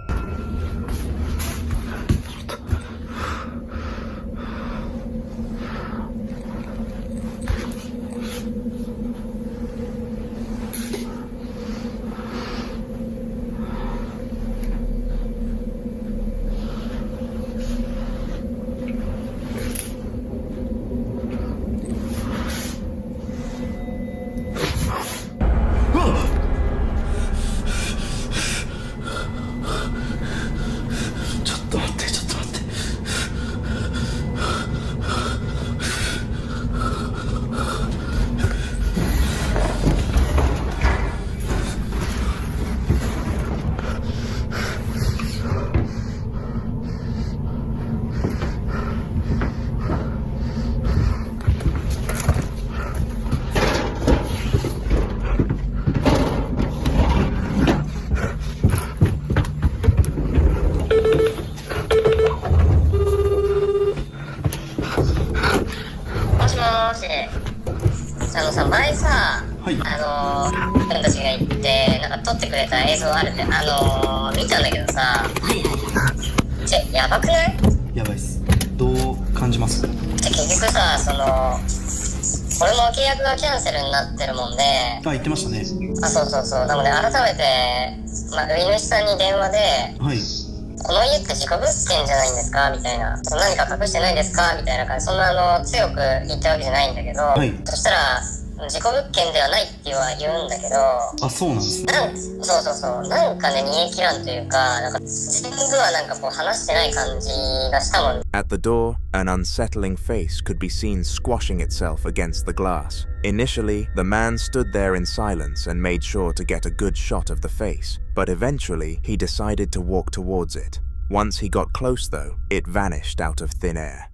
さ、前さ、君たちが行って、なんか撮ってくれた映像あるんで、見たんだけどさ、やばくない？やばいっす。どう感じます？結局さ、俺も契約がキャンセルになってるもんで、言ってましたね。そう。なので、改めて、売主さんに電話で、はい。この家って事故物件じゃないんですかみたいな。何か隠してないですかみたいな感じ。そんな強く言ったわけじゃないんだけど、はい、そしたら、事故物件ではないって言うんだけど、あ、そうなんですね。そう。なんかね、煮え切らんというか、なんか全部はなんかこう話してない感じがしたもん。At the door, an unsettling face could be seen squashing itself against the glass. Initially, the man stood there in silence and made sure to get a good shot of the face, but eventually he decided to walk towards it. Once he got close though, it vanished out of thin air.